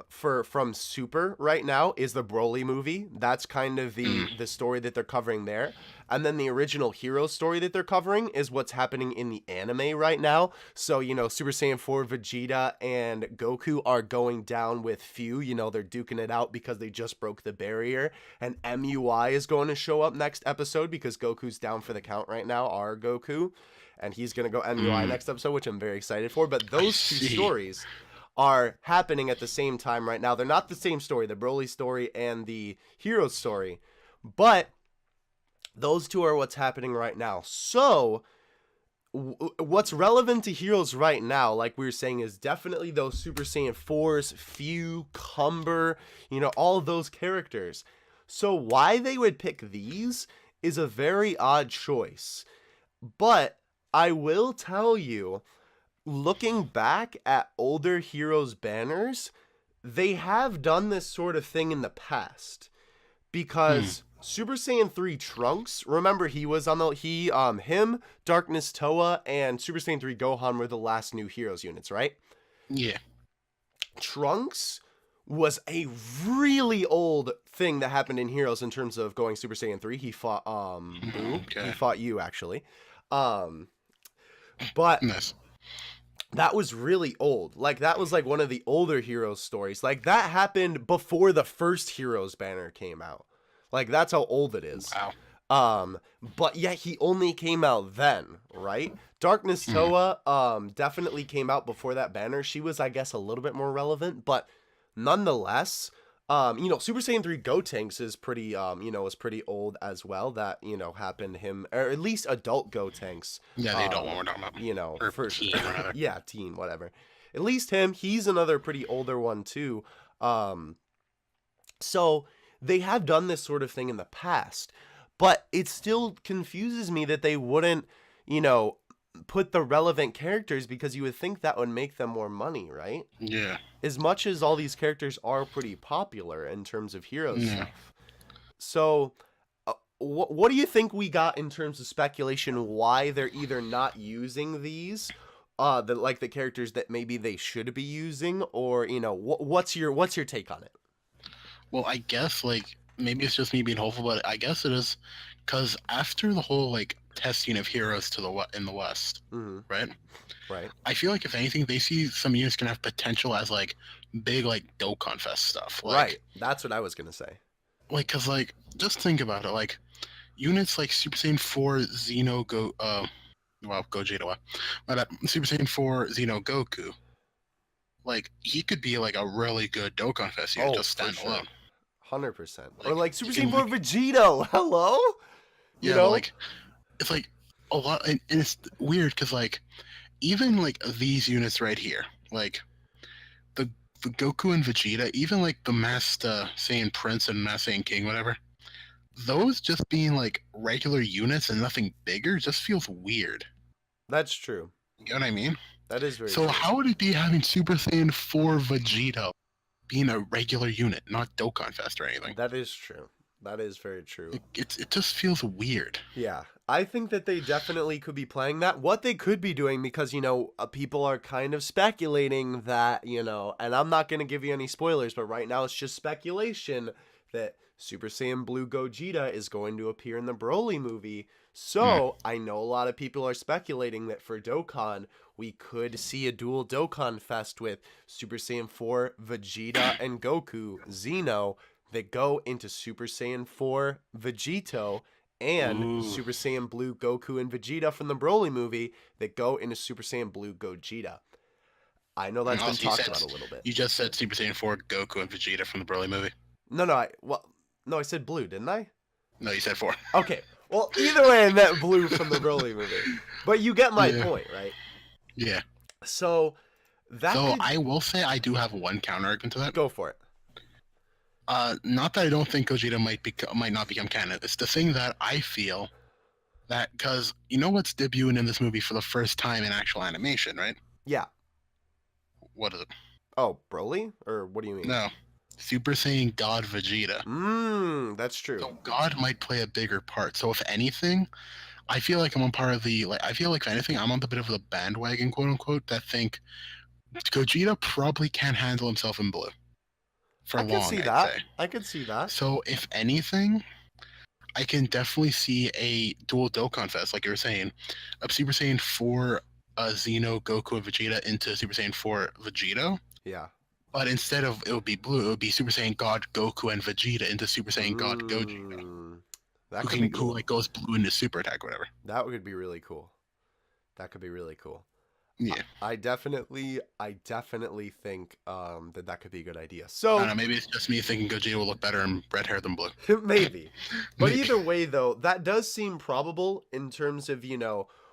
from Super right now is the Broly movie. That's kind of the story that they're covering there. And then the original hero story that they're covering is what's happening in the anime right now. So, Super Saiyan 4 Vegeta and Goku are going down with Few. They're duking it out because they just broke the barrier. And MUI is going to show up next episode because Goku's down for the count right now, our Goku. And he's going to go MUI next episode, which I'm very excited for. But those 2 see. stories are happening at the same time right now. They're not the same story, the Broly story and the Hero story. But those 2 are what's happening right now. So what's relevant to Heroes right now, like we were saying, is definitely those Super Saiyan 4s, Few, Cumber, all of those characters. So why they would pick these is a very odd choice. But I will tell you, looking back at older Heroes banners, they have done this sort of thing in the past. Because Super Saiyan 3 Trunks, remember he was on him, Darkness Toa, and Super Saiyan 3 Gohan were the last new Heroes units, right? Yeah. Trunks was a really old thing that happened in Heroes in terms of going Super Saiyan 3. He fought Boo. Okay. He fought you actually. But Nice. that was really old. Like that was like one of the older Heroes stories. Like that happened before the first Heroes banner came out. Like that's how old it is. Wow. But yet he only came out then, right? Darkness Mm. Toa definitely came out before that banner. She was, I guess, a little bit more relevant, but nonetheless, Super Saiyan 3 Gotenks is pretty is pretty old as well. That, happened him, or at least adult Gotenks. Yeah, the adult one we're talking about. Or For teen, rather. yeah, teen, whatever. At least him, he's another pretty older one too. So they have done this sort of thing in the past, but it still confuses me that they wouldn't, you know, put the relevant characters, because you would think that would make them more money, right? Yeah. As much as all these characters are pretty popular in terms of hero Yeah. stuff. So, what do you think we got in terms of speculation why they're either not using these, the characters that maybe they should be using, or what's your take on it? Well, I guess like maybe it's just me being hopeful, but I guess it is because after the whole like testing of heroes to the in the West, Mm-hmm. right? Right. I feel like if anything, they see some units can have potential as like big like Dokkan Fest stuff, Right. That's what I was gonna say. because like just think about it, like units like Super Saiyan 4 Xeno Gogeta, but Super Saiyan 4 Xeno Goku, like he could be like a really good Dokkan Fest unit Oh, just for stand sure. alone. 100%. Or Like like you Super can Saiyan 4 like Vegito. Hello? You yeah, but know? like it's like a lot, and it's weird because like even like these units right here, like the Goku and Vegeta, even like the Master Saiyan Prince and Master Saiyan King, whatever, those just being like regular units and nothing bigger just feels weird. That's true. You know what I mean? That is very So true. how would it be having Super Saiyan 4 Vegeta being a regular unit, not Dokkan Fest or anything? That is true. That is very true. It just feels weird. Yeah, I think that they definitely could be playing that. What they could be doing, because, people are kind of speculating that, and I'm not going to give you any spoilers, but right now it's just speculation that Super Saiyan Blue Gogeta is going to appear in the Broly movie. Mm. So I know a lot of people are speculating that for Dokkan, we could see a dual Dokkan Fest with Super Saiyan 4, Vegeta, and Goku, Xeno, that go into Super Saiyan 4 Vegito, and Ooh. Super Saiyan Blue Goku and Vegeta from the Broly movie that go into Super Saiyan Blue Gogeta. I know And that's been also, talked about a little bit. you just said Super Saiyan 4 Goku and Vegeta from the Broly movie. No, I said blue, didn't I? No, you said 4. Okay. Well, either way, I meant blue from the Broly movie. But you get my Yeah. point, right? Yeah. So that So could I will say I do have one counter argument to that. go for it. Not that I don't think Gogeta might not become canon. It's the thing that I feel that because you know what's debuting in this movie for the first time in actual animation, right? Yeah. What is it? Oh, Broly? Or what do you mean? No, Super Saiyan God Vegeta. That's true. So God might play a bigger part. So if anything, I feel like I'm on part of the like. I feel like if anything, I'm on the bit of the bandwagon, quote unquote, that think Gogeta probably can't handle himself in blue for I could long. see I'd that. say. I could see that. So if anything, I can definitely see a dual Dokkan Fest, like you were saying, of Super Saiyan 4 Xeno, Goku, and Vegeta into Super Saiyan 4 Vegito. Yeah. But instead of it would be blue, it would be Super Saiyan God Goku and Vegeta into Super Saiyan God Gogeta. That could be Who cool. like goes blue into super attack, or whatever. That would be really cool. That could be really cool. Yeah. I definitely think that could be a good idea. I So don't know, maybe it's just me thinking Gogeta will look better in red hair than blue. maybe. But Maybe. either way, though, that does seem probable in terms of,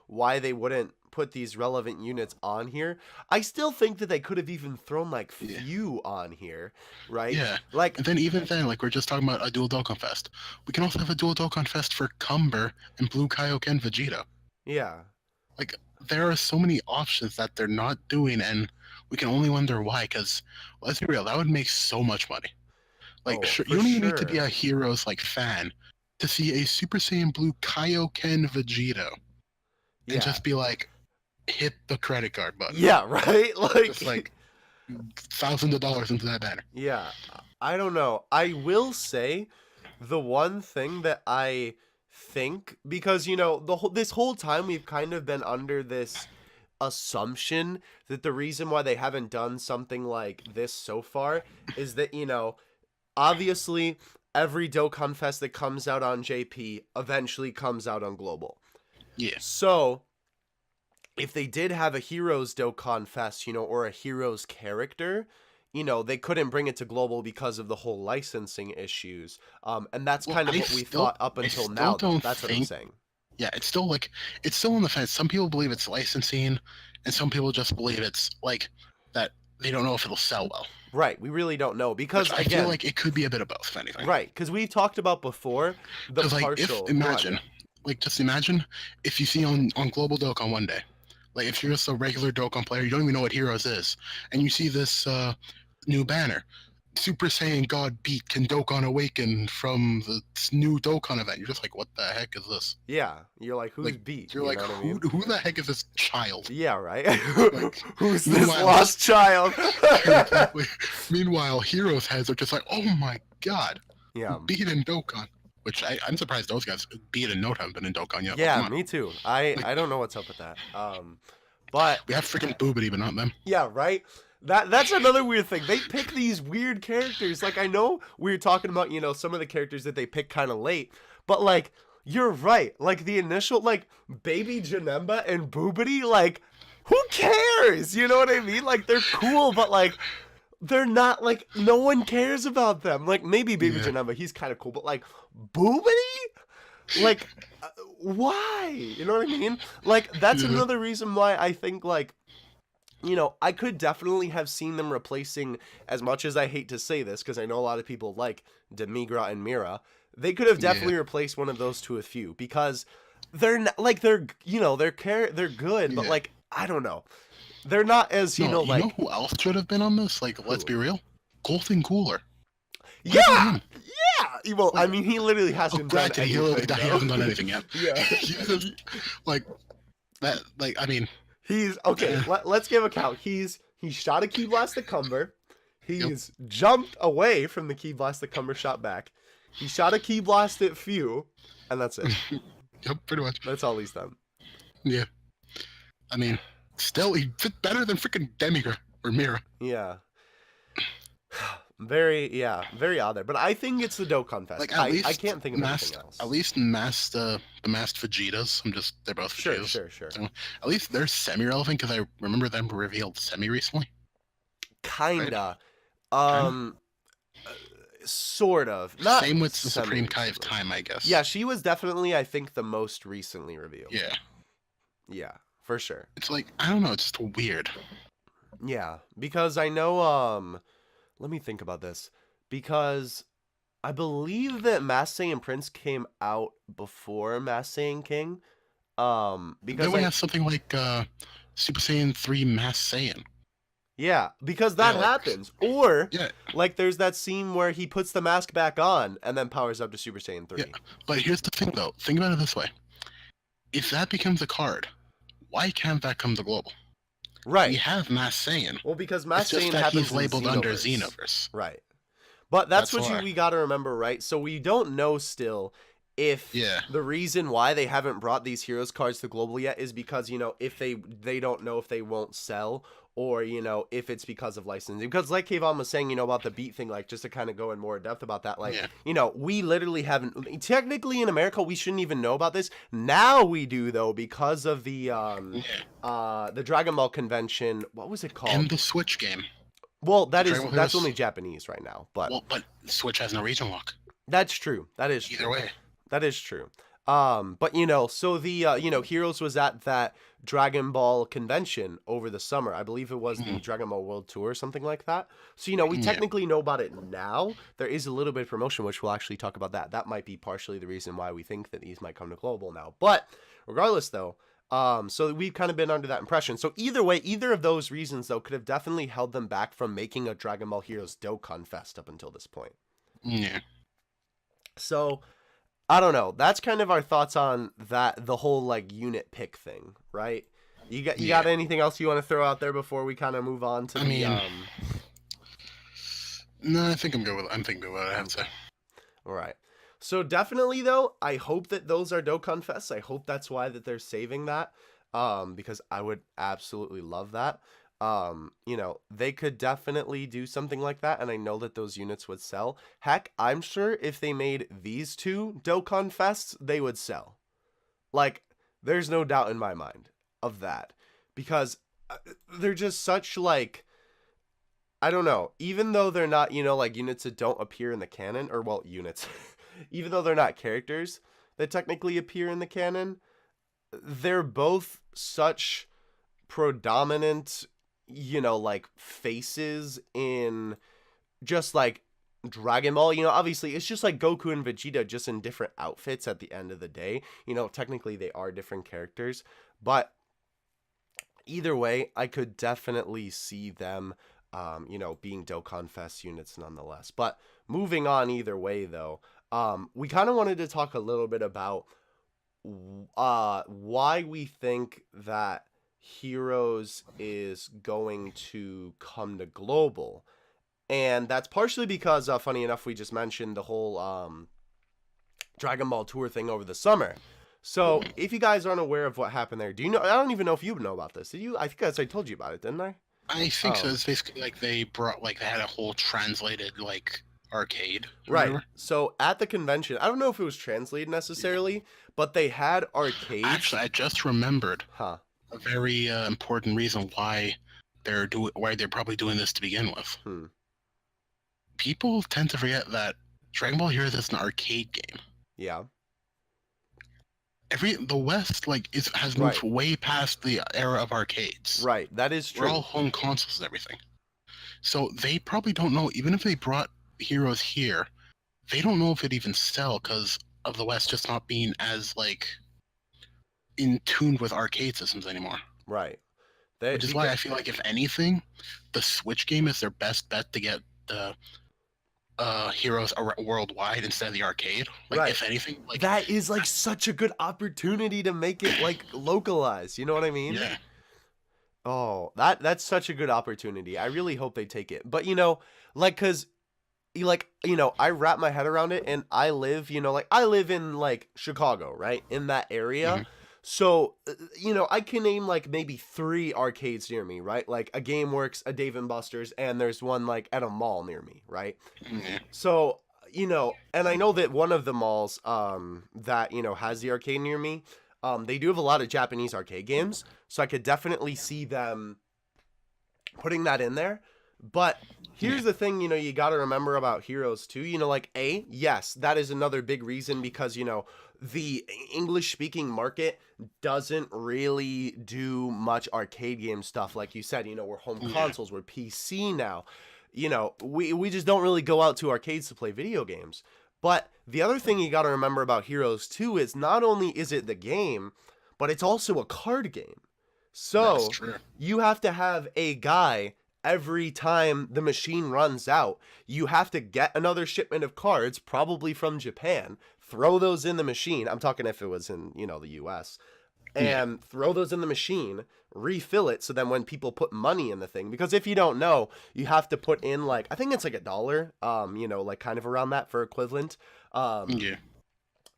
why they wouldn't put these relevant units on here. I still think that they could have even thrown like Yeah. few on here, right? Yeah. Like, And then even then, like we're just talking about a dual Dokkan Fest. We can also have a dual Dokkan Fest for Cumber and Blue Kaioken Vegeta. yeah. Like there are so many options that they're not doing, and we can only wonder why. Because let's be real, that would make so much money. Like, Oh, sure, for you don't even need to be sure. a Heroes like fan to see a Super Saiyan Blue Kaioken Vegeta and Yeah. just be like, hit the credit card button. Yeah, right? Just like thousands of dollars into that banner. Yeah, I don't know. I will say the one thing that I think, because this whole time we've kind of been under this assumption that the reason why they haven't done something like this so far is that obviously every Dokkan Fest that comes out on JP eventually comes out on Global. Yeah. So if they did have a Heroes Dokkan Fest, or a Heroes character, they couldn't bring it to Global because of the whole licensing issues. And that's Well, kind of what we thought up I until still now, though. don't That's what I'm think. saying. Yeah, it's still on the fence. Some people believe it's licensing, and some people just believe it's like that. They don't know if it'll sell well. Right, we really don't know because, Which I again, feel like it could be a bit of both, if anything. right, because we talked about before the Because partial. just imagine if you see on Global Dokkan one day, like if you're just a regular Dokkan player, you don't even know what Heroes is, and you see this new banner, Super Saiyan God beat can Dokkan awaken from the new Dokkan event. You're just like, what the heck is this? Yeah, you're like, who's Like beat? you're You like, know what I mean? who the heck is this child? Yeah, right. Like, Who's this meanwhile- lost child? Exactly. Meanwhile, Heroes heads are just like, oh my god, Yeah. beat in Dokkan. Which I'm surprised those guys beat in no time been in Dokkan yet. Yeah, Come on. me too. I don't know what's up with that. But We have freaking Boobity, but not them. yeah, right. That's another weird thing. They pick these weird characters. Like, I know we were talking about, some of the characters that they pick kind of late, but like, you're right. Like the initial, like, Baby Janemba and Boobity, like, who cares? You know what I mean? Like, they're cool, but like, they're not, like, no one cares about them. Like, maybe Baby Janemba, he's kind of cool, but like, Boobity? Like, why? You know what I mean? Like, that's another reason why I think, like, I could definitely have seen them replacing, as much as I hate to say this, because I know a lot of people like Demigra and Mira, they could have definitely replaced one of those to a few, because they're not, like, they're good, but like, I don't know. They're not as, You know who else should have been on this? Like, let's be real. Golden Cooler. Yeah! Yeah! Well, I mean, he literally hasn't done Granted, anything. he hasn't done anything yet. Yeah. Like, that, like, I mean... He's, okay, let's give a count. He shot a Key Blast at Cumber. He's jumped away from the Key Blast that Cumber shot back. He shot a Key Blast at Few, and that's it. Yep, pretty much. That's all he's done. Yeah. I mean, still, he fit better than freaking Demigra or Mira. Yeah. Very odd there. But I think it's the Dokkan Fest. Like, I can't think of anything else. At least the masked Vegetas. They're both Vegetas. Sure. So, at least they're semi-relevant, because I remember them revealed semi-recently. Kinda. Sort of. Not Same with the Supreme Kai of Time, I guess. Yeah, she was definitely, I think, the most recently revealed. Yeah. Yeah, for sure. It's like, I don't know, it's just weird. Yeah, because I know, let me think about this. Because I believe that Masked Saiyan Prince came out before Masked Saiyan King. Because then we have something like Super Saiyan 3 Masked Saiyan. Yeah, because that happens. Or, like, there's that scene where he puts the mask back on and then powers up to Super Saiyan 3. Yeah, but here's the thing, though. Think about it this way. If that becomes a card, why can't that come to Global? Right. We have Masked Saiyan. Well, because Masked Saiyan that happens he's labeled in under Xenoverse. Right. But that's why. what we got to remember, right? So we don't know still if the reason why they haven't brought these Heroes cards to Global yet is because, if they don't know if they won't sell, or, if it's because of licensing. Because like Kayvon was saying, about the beat thing, like, just to kind of go in more depth about that, like, we literally haven't, technically in America, we shouldn't even know about this. Now we do, though, because of the Dragon Ball convention. What was it called? And the Switch game. Well, that's only Japanese right now, but Switch has no region lock. That's true. That is true. Either way. That is true. But so the Heroes was at that Dragon Ball convention over the summer. I believe it was the Dragon Ball World Tour or something like that. So we technically know about it now. There is a little bit of promotion, which we'll actually talk about that. That might be partially the reason why we think that these might come to Global now. But regardless, though, so we've kind of been under that impression. So either way, either of those reasons, though, could have definitely held them back from making a Dragon Ball Heroes Dokkan Fest up until this point. Yeah. So I don't know. That's kind of our thoughts on that, the whole like unit pick thing, right? You got anything else you want to throw out there before we kind of move on to No, I think I'm good with what I have to say. All right. So definitely though, I hope that those are Dokkan Fests. I hope that's why that they're saving that. Because I would absolutely love that. They could definitely do something like that, and I know that those units would sell. Heck, I'm sure if they made these two Dokkan Fests, they would sell. Like, there's no doubt in my mind of that. Because they're just such, like, I don't know. Even though they're not, like units that don't appear in the canon, or, well, units. Even though they're not characters that technically appear in the canon, they're both such predominant, like faces in just like Dragon Ball. Obviously it's just like Goku and Vegeta just in different outfits at the end of the day. Technically they are different characters, but either way, I could definitely see them, being Dokkan Fest units nonetheless. But moving on either way though, we kind of wanted to talk a little bit about why we think that Heroes is going to come to global. And that's partially because, funny enough, we just mentioned the whole Dragon Ball Tour thing over the summer. So, if you guys aren't aware of what happened there, do you know? I don't even know if you know about this. Did you? I think I told you about it, didn't I? I think so. It's basically like they had a whole translated like arcade or Right. whatever. So at the convention, I don't know if it was translated necessarily, but they had arcades. Actually, I just remembered Huh. a very important reason why they're probably doing this to begin with. People tend to forget that Dragon Ball Heroes is an arcade game. Yeah. The West has moved way past the era of arcades. Right. That is true. We're all home consoles and everything. So they probably don't know, even if they brought Heroes here, they don't know if it'd even sell because of the West just not being as like in tune with arcade systems anymore. Right. Which is why I feel like if anything, the Switch game is their best bet to get the Heroes worldwide instead of the arcade. Like, right. If anything, like that is like such a good opportunity to make it like localized. You know what I mean? Yeah. Oh, that's such a good opportunity. I really hope they take it. But cause I wrap my head around it, and I live, I live in like Chicago, right? In that area. Mm-hmm. So, I can name like maybe 3 arcades near me, right? Like a GameWorks, a Dave & Buster's, and there's one like at a mall near me, right? Mm-hmm. So, and I know that one of the malls that, has the arcade near me, they do have a lot of Japanese arcade games. So I could definitely see them putting that in there. But here's the thing, you got to remember about Heroes too. Yes, that is another big reason because, the English speaking market doesn't really do much arcade game stuff. Like you said, we're home consoles, we're PC now. We just don't really go out to arcades to play video games. But the other thing you got to remember about Heroes 2 is not only is it the game, but it's also a card game. So you have to have a guy every time the machine runs out. You have to get another shipment of cards, probably from Japan, throw those in the machine. I'm talking if it was in, the US. And throw those in the machine, refill it, so then when people put money in the thing, because if you don't know, you have to put in like, I think it's like $1, like kind of around that for equivalent to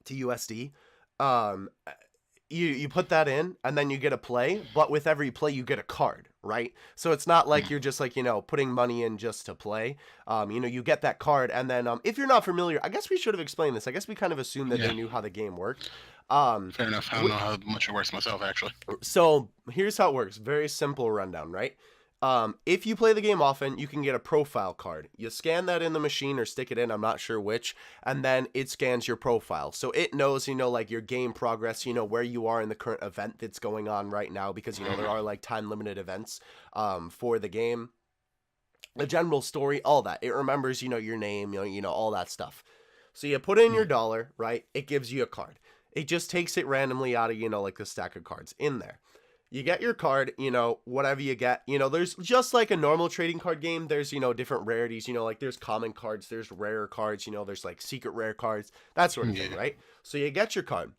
USD. You put that in, and then you get a play, but with every play you get a card, right? So it's not like you're just like, putting money in just to play. You get that card, and then if you're not familiar, I guess we should have explained this. I guess we kind of assumed that they knew how the game worked. Fair enough. I don't know how much it works myself, actually. So here's how it works. Very simple rundown, right? If you play the game often, you can get a profile card. You scan that in the machine or stick it in, I'm not sure which, and then it scans your profile. So it knows, like your game progress, where you are in the current event that's going on right now, because, there are like time limited events, for the game. The general story, all that. It remembers, your name, all that stuff. So you put in your $1, right? It gives you a card. It just takes it randomly out of, like the stack of cards in there. You get your card, whatever you get, there's just like a normal trading card game. There's, different rarities, like there's common cards, there's rare cards, there's like secret rare cards, that sort of thing, right? So you get your card.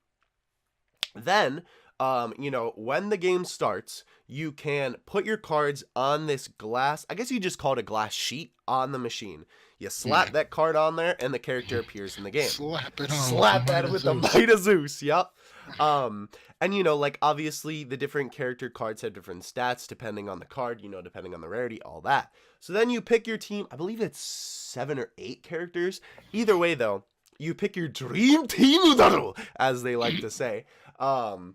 Then, when the game starts, you can put your cards on this glass, I guess you just call it a glass sheet on the machine. You slap that card on there, and the character appears in the game. Slap it on. Slap that with the might of Zeus, yep. Um, and like obviously the different character cards have different stats depending on the card, depending on the rarity, all that. So then you pick your team. I believe it's 7 or 8 characters. Either way, though, you pick your dream team, as they like to say. Um,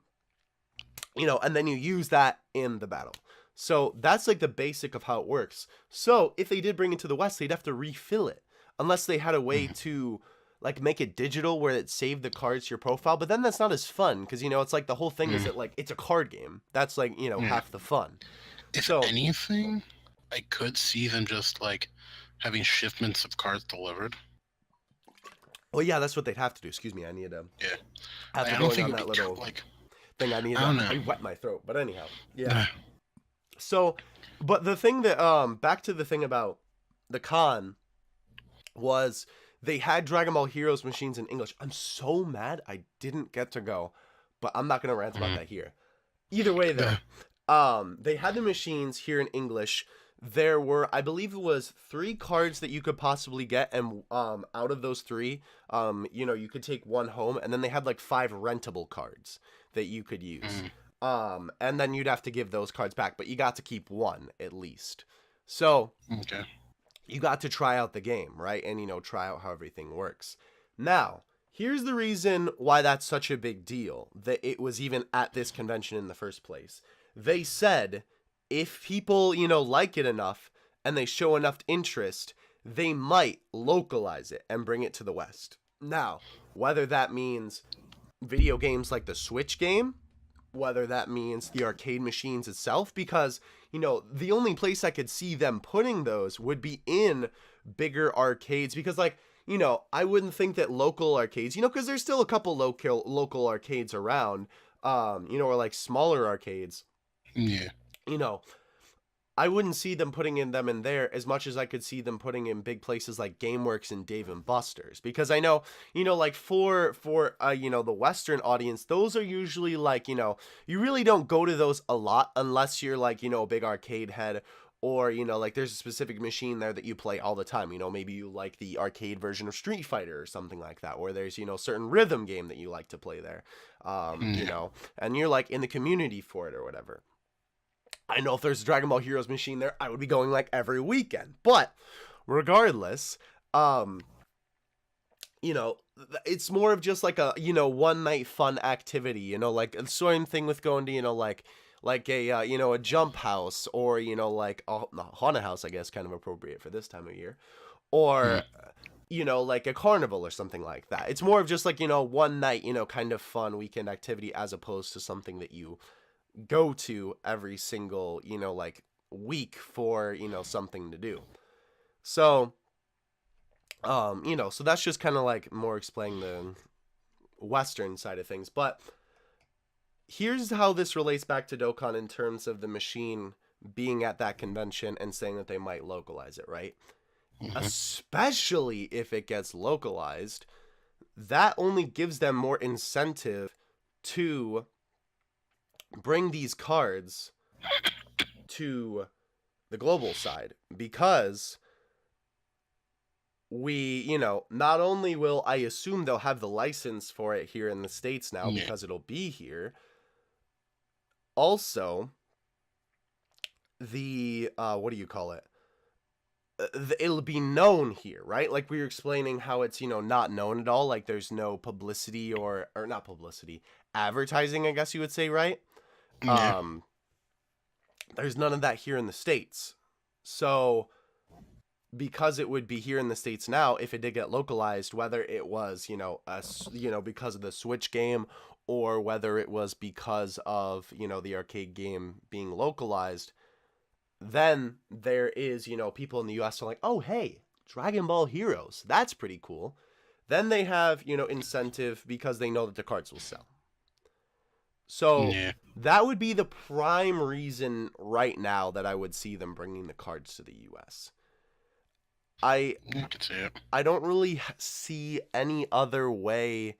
and then you use that in the battle. So that's like the basic of how it works. So if they did bring it to the West, they'd have to refill it unless they had a way Mhm. to like make it digital where it saved the cards to your profile. But then that's not as fun because it's like the whole thing is Mm. that like it's a card game. That's like Yeah. half the fun. If So anything, I could see them just like having shipments of cards delivered. well, yeah, that's what they'd have to do. Excuse me, I need to Yeah. after I don't going think on it that would be little like thing. I don't know. I wet my throat. But anyhow, yeah. So, but the thing that back to the thing about the con was they had Dragon Ball Heroes machines in English. I'm so mad I didn't get to go, but I'm not gonna rant about Mhm. that here. Either way though, Uh, they had the machines here in English. There were, I believe it was 3 cards that you could possibly get, and out of those 3, you could take one home, and then they had like 5 rentable cards that you could use. mm, And then you'd have to give those cards back, but you got to keep one at least. So okay. you got to try out the game, right? And try out how everything works. Now, here's the reason why that's such a big deal that it was even at this convention in the first place. They said if people, like it enough and they show enough interest, they might localize it and bring it to the West. Now, whether that means video games like the Switch game, whether that means the arcade machines itself, because the only place I could see them putting those would be in bigger arcades, because like I wouldn't think that local arcades, because there's still a couple local arcades around, or like smaller arcades, Yeah. you know I wouldn't see them putting them in there as much as I could see them putting in big places like GameWorks and Dave and Buster's, because I know, like for the Western audience, those are usually like, you really don't go to those a lot unless you're like, a big arcade head, or like there's a specific machine there that you play all the time. Maybe you like the arcade version of Street Fighter or something like that, or there's certain rhythm game that you like to play there, Yeah. and you're like in the community for it or whatever. I know if there's a Dragon Ball Heroes machine there, I would be going like every weekend. But regardless, it's more of just like a, one night fun activity, like the same thing with going to, like a, a jump house, or, like a haunted house, I guess, kind of appropriate for this time of year, Mm, or, like a carnival or something like that. It's more of just like, one night, kind of fun weekend activity, as opposed to something that you go to every single, like week for, something to do. So, so that's just kind of like more explaining the Western side of things. But here's how this relates back to Dokkan in terms of the machine being at that convention and saying that they might localize it, right? mhm. Especially if it gets localized, that only gives them more incentive to bring these cards to the global side, because we, not only will, I assume they'll have the license for it here in the States now Yeah. because it'll be here. Also, the what do you call it? It'll be known here, right? Like we were explaining how it's, not known at all. Like there's no publicity, or not publicity, advertising, I guess you would say, right? Yeah. Um, there's none of that here in the States. So because it would be here in the States now, if it did get localized, whether it was, because of the Switch game, or whether it was because of, the arcade game being localized, then there is, people in the US are like, oh, hey, Dragon Ball Heroes, that's pretty cool. Then they have, incentive because they know that the cards will sell. So Yeah. that would be the prime reason right now that I would see them bringing the cards to the US. I I could see it. I don't really see any other way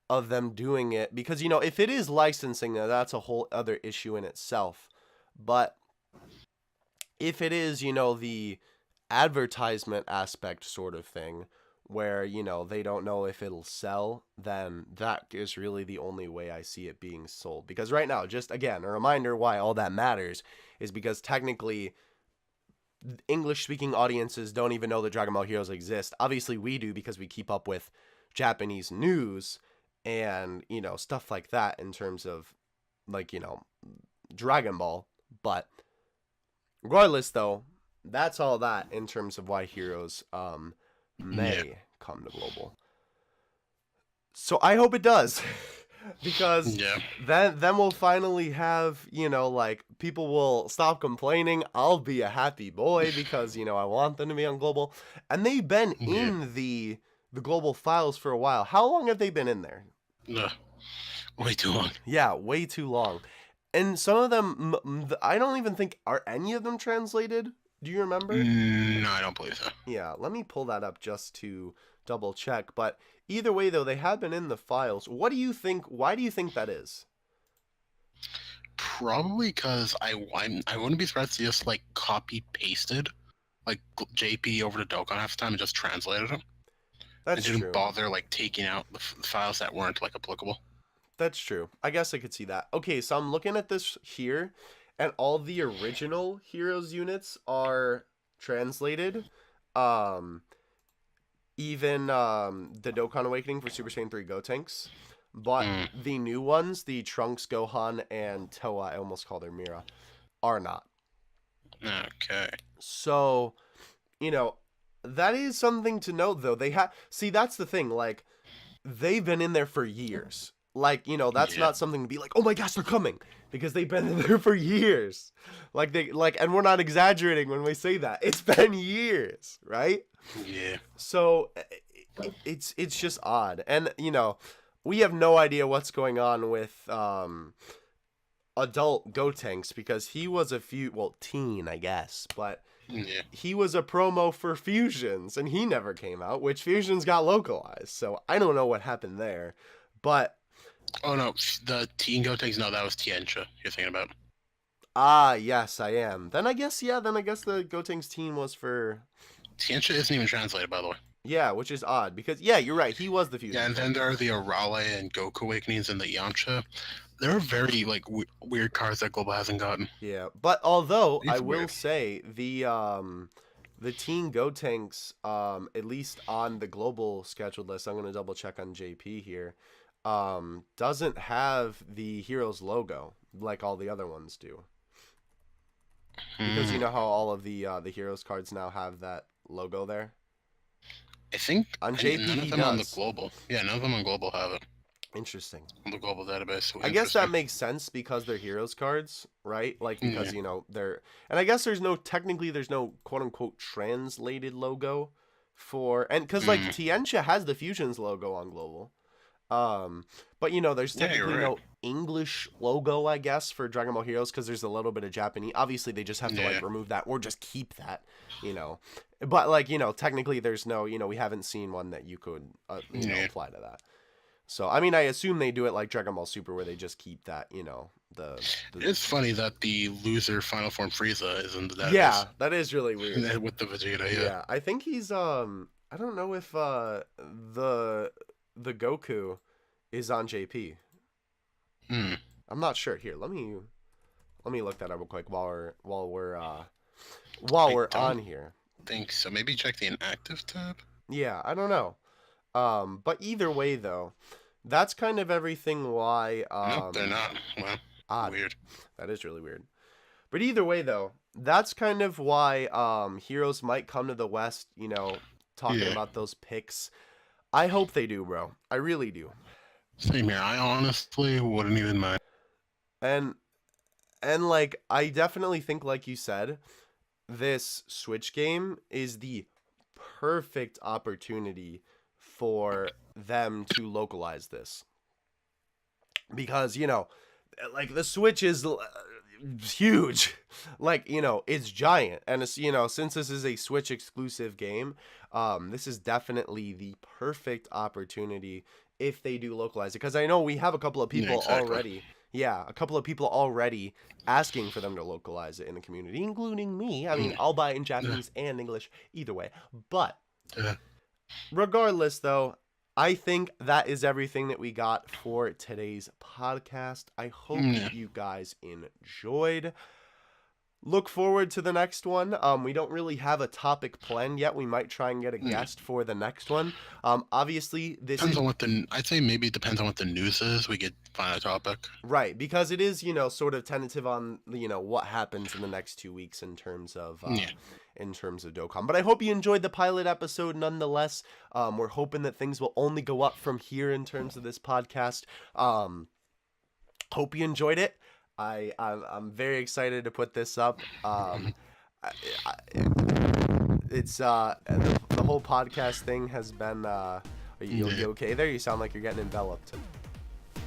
of them doing it, because if it is licensing, that's a whole other issue in itself. But if it is, the advertisement aspect sort of thing, where, you know, they don't know if it'll sell, then that is really the only way I see it being sold. Because right now, just again, a reminder why all that matters is because technically English speaking audiences don't even know that Dragon Ball Heroes exist. Obviously we do because we keep up with Japanese news and, you know, stuff like that in terms of, like, you know, Dragon Ball. But regardless though, that's all that in terms of why Heroes Yeah. may come to global. So I hope it does. Because Yeah. then we'll finally have, you know, like, people will stop complaining. I'll be a happy boy because, you know, I want them to be on global. And they've been Yeah. in the global files for a while. How long have they been in there? Ugh, way too long. Yeah, way too long. And some of them, I don't even think, are any of them translated? Do you remember? No, I don't believe so. Yeah, let me pull that up just to double check. But either way, though, they have been in the files. What do you think? Why do you think that is? Probably because I wouldn't be surprised to just like copy pasted like JP over to Dokkan half the time and just translated them and That's didn't true. bother like taking out the files that weren't like applicable. That's true. I guess I could see that. Okay, so I'm looking at this here, and all the original Heroes units are translated. Um, even the Dokkan Awakening for Super Saiyan 3 Gotenks. But Mm, the new ones, the Trunks, Gohan, and Toa, I almost called her Mira, are not. okay. So, you know, that is something to note, though. They have, see, that's the thing. Like, they've been in there for years. Like, you know, that's Yeah. not something to be like, oh my gosh, they're coming, because they've been in there for years. Like, and we're not exaggerating when we say that. It's been years, right? Yeah. So it's just odd. And, you know, we have no idea what's going on with adult Gotenks, because he was teen, I guess, but Yeah. he was a promo for Fusions, and he never came out, which Fusions got localized. So I don't know what happened there. But Oh no, the Teen Gotenks. No, that was Tiencha. You're thinking about. yes, I am. Then I guess the Gotenks team was for, Tiencha isn't even translated, by the way. yeah, which is odd because, yeah, you're right. He was the Yeah, Fusions and one. then there are the Arale and Goku Awakenings and the Yamcha. They're very like weird cards that Global hasn't gotten. Yeah, but although I It's will weird. say the Teen Gotenks, at least on the global scheduled list, I'm gonna double check on JP here, doesn't have the Heroes logo like all the other ones do. Because you Hmm. know how all of the Heroes cards now have that logo there? I think On JP none of he them on the does. global. Yeah, none of them on global have it Interesting. on the global database. I guess that Interesting. makes sense because they're Heroes cards, right? Like, Yeah. because, you know, they're, and I guess there's no quote unquote translated logo for, and because like Mm. Tiencha has the Fusions logo on global. But you know, there's Yeah, you're technically right. no English logo, I guess, for Dragon Ball Heroes because there's a little bit of Japanese. Obviously, they just have to Yeah. like remove that or just keep that, you know. But like, you know, technically, there's no, you know, we haven't seen one that you could, Yeah. apply to that. So I mean, I assume they do it like Dragon Ball Super, where they just keep that, you know, the It's funny that the loser Final Form Frieza is in the database yeah, that is really weird. with the Vegeta. Yeah. Yeah, I think he's I don't know if the Goku is on JP. Hmm. I'm not sure. Here, let me look that up real quick while I we're don't on here. think so. Maybe check the inactive tab. Yeah, I don't know. But either way though, that's kind of everything why Nope, they're not. Well, odd. weird. That is really weird. But either way though, that's kind of why Heroes might come to the West, you know, talking Yeah. about those picks. I hope they do, bro. I really do. Same here. I honestly wouldn't even mind. And like I definitely think, like you said, this Switch game is the perfect opportunity for them to localize this. Because, you know, like the Switch is huge. Like, you know, it's giant. And it's, you know, since this is a Switch exclusive game, this is definitely the perfect opportunity if they do localize it. Because I know we have a couple of Yeah, people exactly. already. Yeah, a couple of people already asking for them to localize it in the community, including me. I mean, Yeah. I'll buy it in Yeah. Japanese and English either way. But Yeah. Regardless, though, I think that is everything that we got for today's podcast. I hope Yeah. you guys enjoyed. Look forward to the next one. We don't really have a topic planned yet. We might try and get a guest for the next one. Obviously, this Depends is on what I'd say maybe it depends on what the news is. We could find a topic. right because it is sort of tentative on what happens in the next 2 weeks in terms of Yeah. in terms of Dokkan. But I hope you enjoyed the pilot episode nonetheless. We're hoping that things will only go up from here in terms of this podcast. Hope you enjoyed it. I'm very excited to put this up. It's the whole podcast thing has been. Are you okay there? You sound like you're getting enveloped.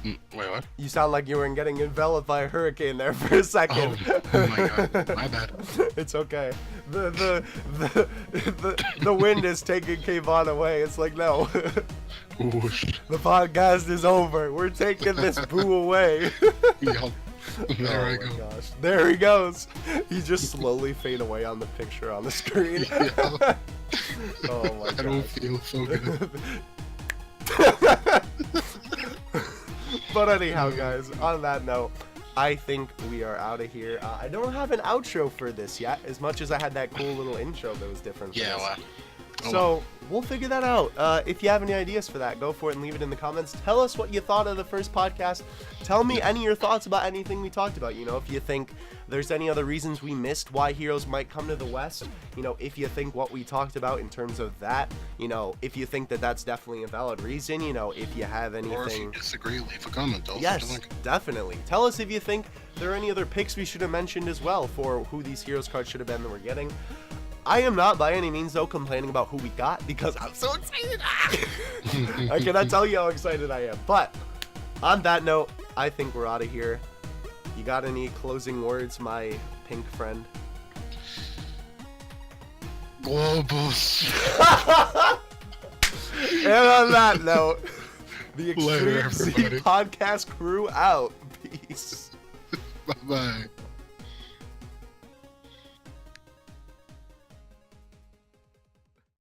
Wait, what? You sound like you were getting enveloped by a hurricane there for a second. Oh my god, my bad. It's okay. The wind is taking Kayvon away. It's like no. Whoosh. The podcast is over. We're taking this boo away. Yeah. There I Oh my go. gosh. There he goes. He just slowly fade away on the picture on the screen. Yeah. Oh my I don't gosh. feel so good. But anyhow, guys, on that note, I think we are out of here. I don't have an outro for this yet, as much as I had that cool little intro that was different. For Yeah, this. well. So we'll figure that out. If you have any ideas for that, go for it and leave it in the comments. Tell us what you thought of the first podcast. Tell me any of your thoughts about anything we talked about. If you think there's any other reasons we missed why heroes might come to the West. If you think what we talked about in terms of that, if you think that that's definitely a valid reason, if you have anything. Or if you disagree, leave a comment. Tell us what you Yes, think. definitely. Tell us if you think there are any other picks we should have mentioned as well for who these heroes cards should have been that we're getting. I am not by any means, though, complaining about who we got because I'm so excited. I cannot tell you how excited I am. But on that note, I think we're out of here. You got any closing words, my pink friend? Globus. And on that note, the Later, Extreme Z everybody. podcast crew out. Peace. Bye-bye.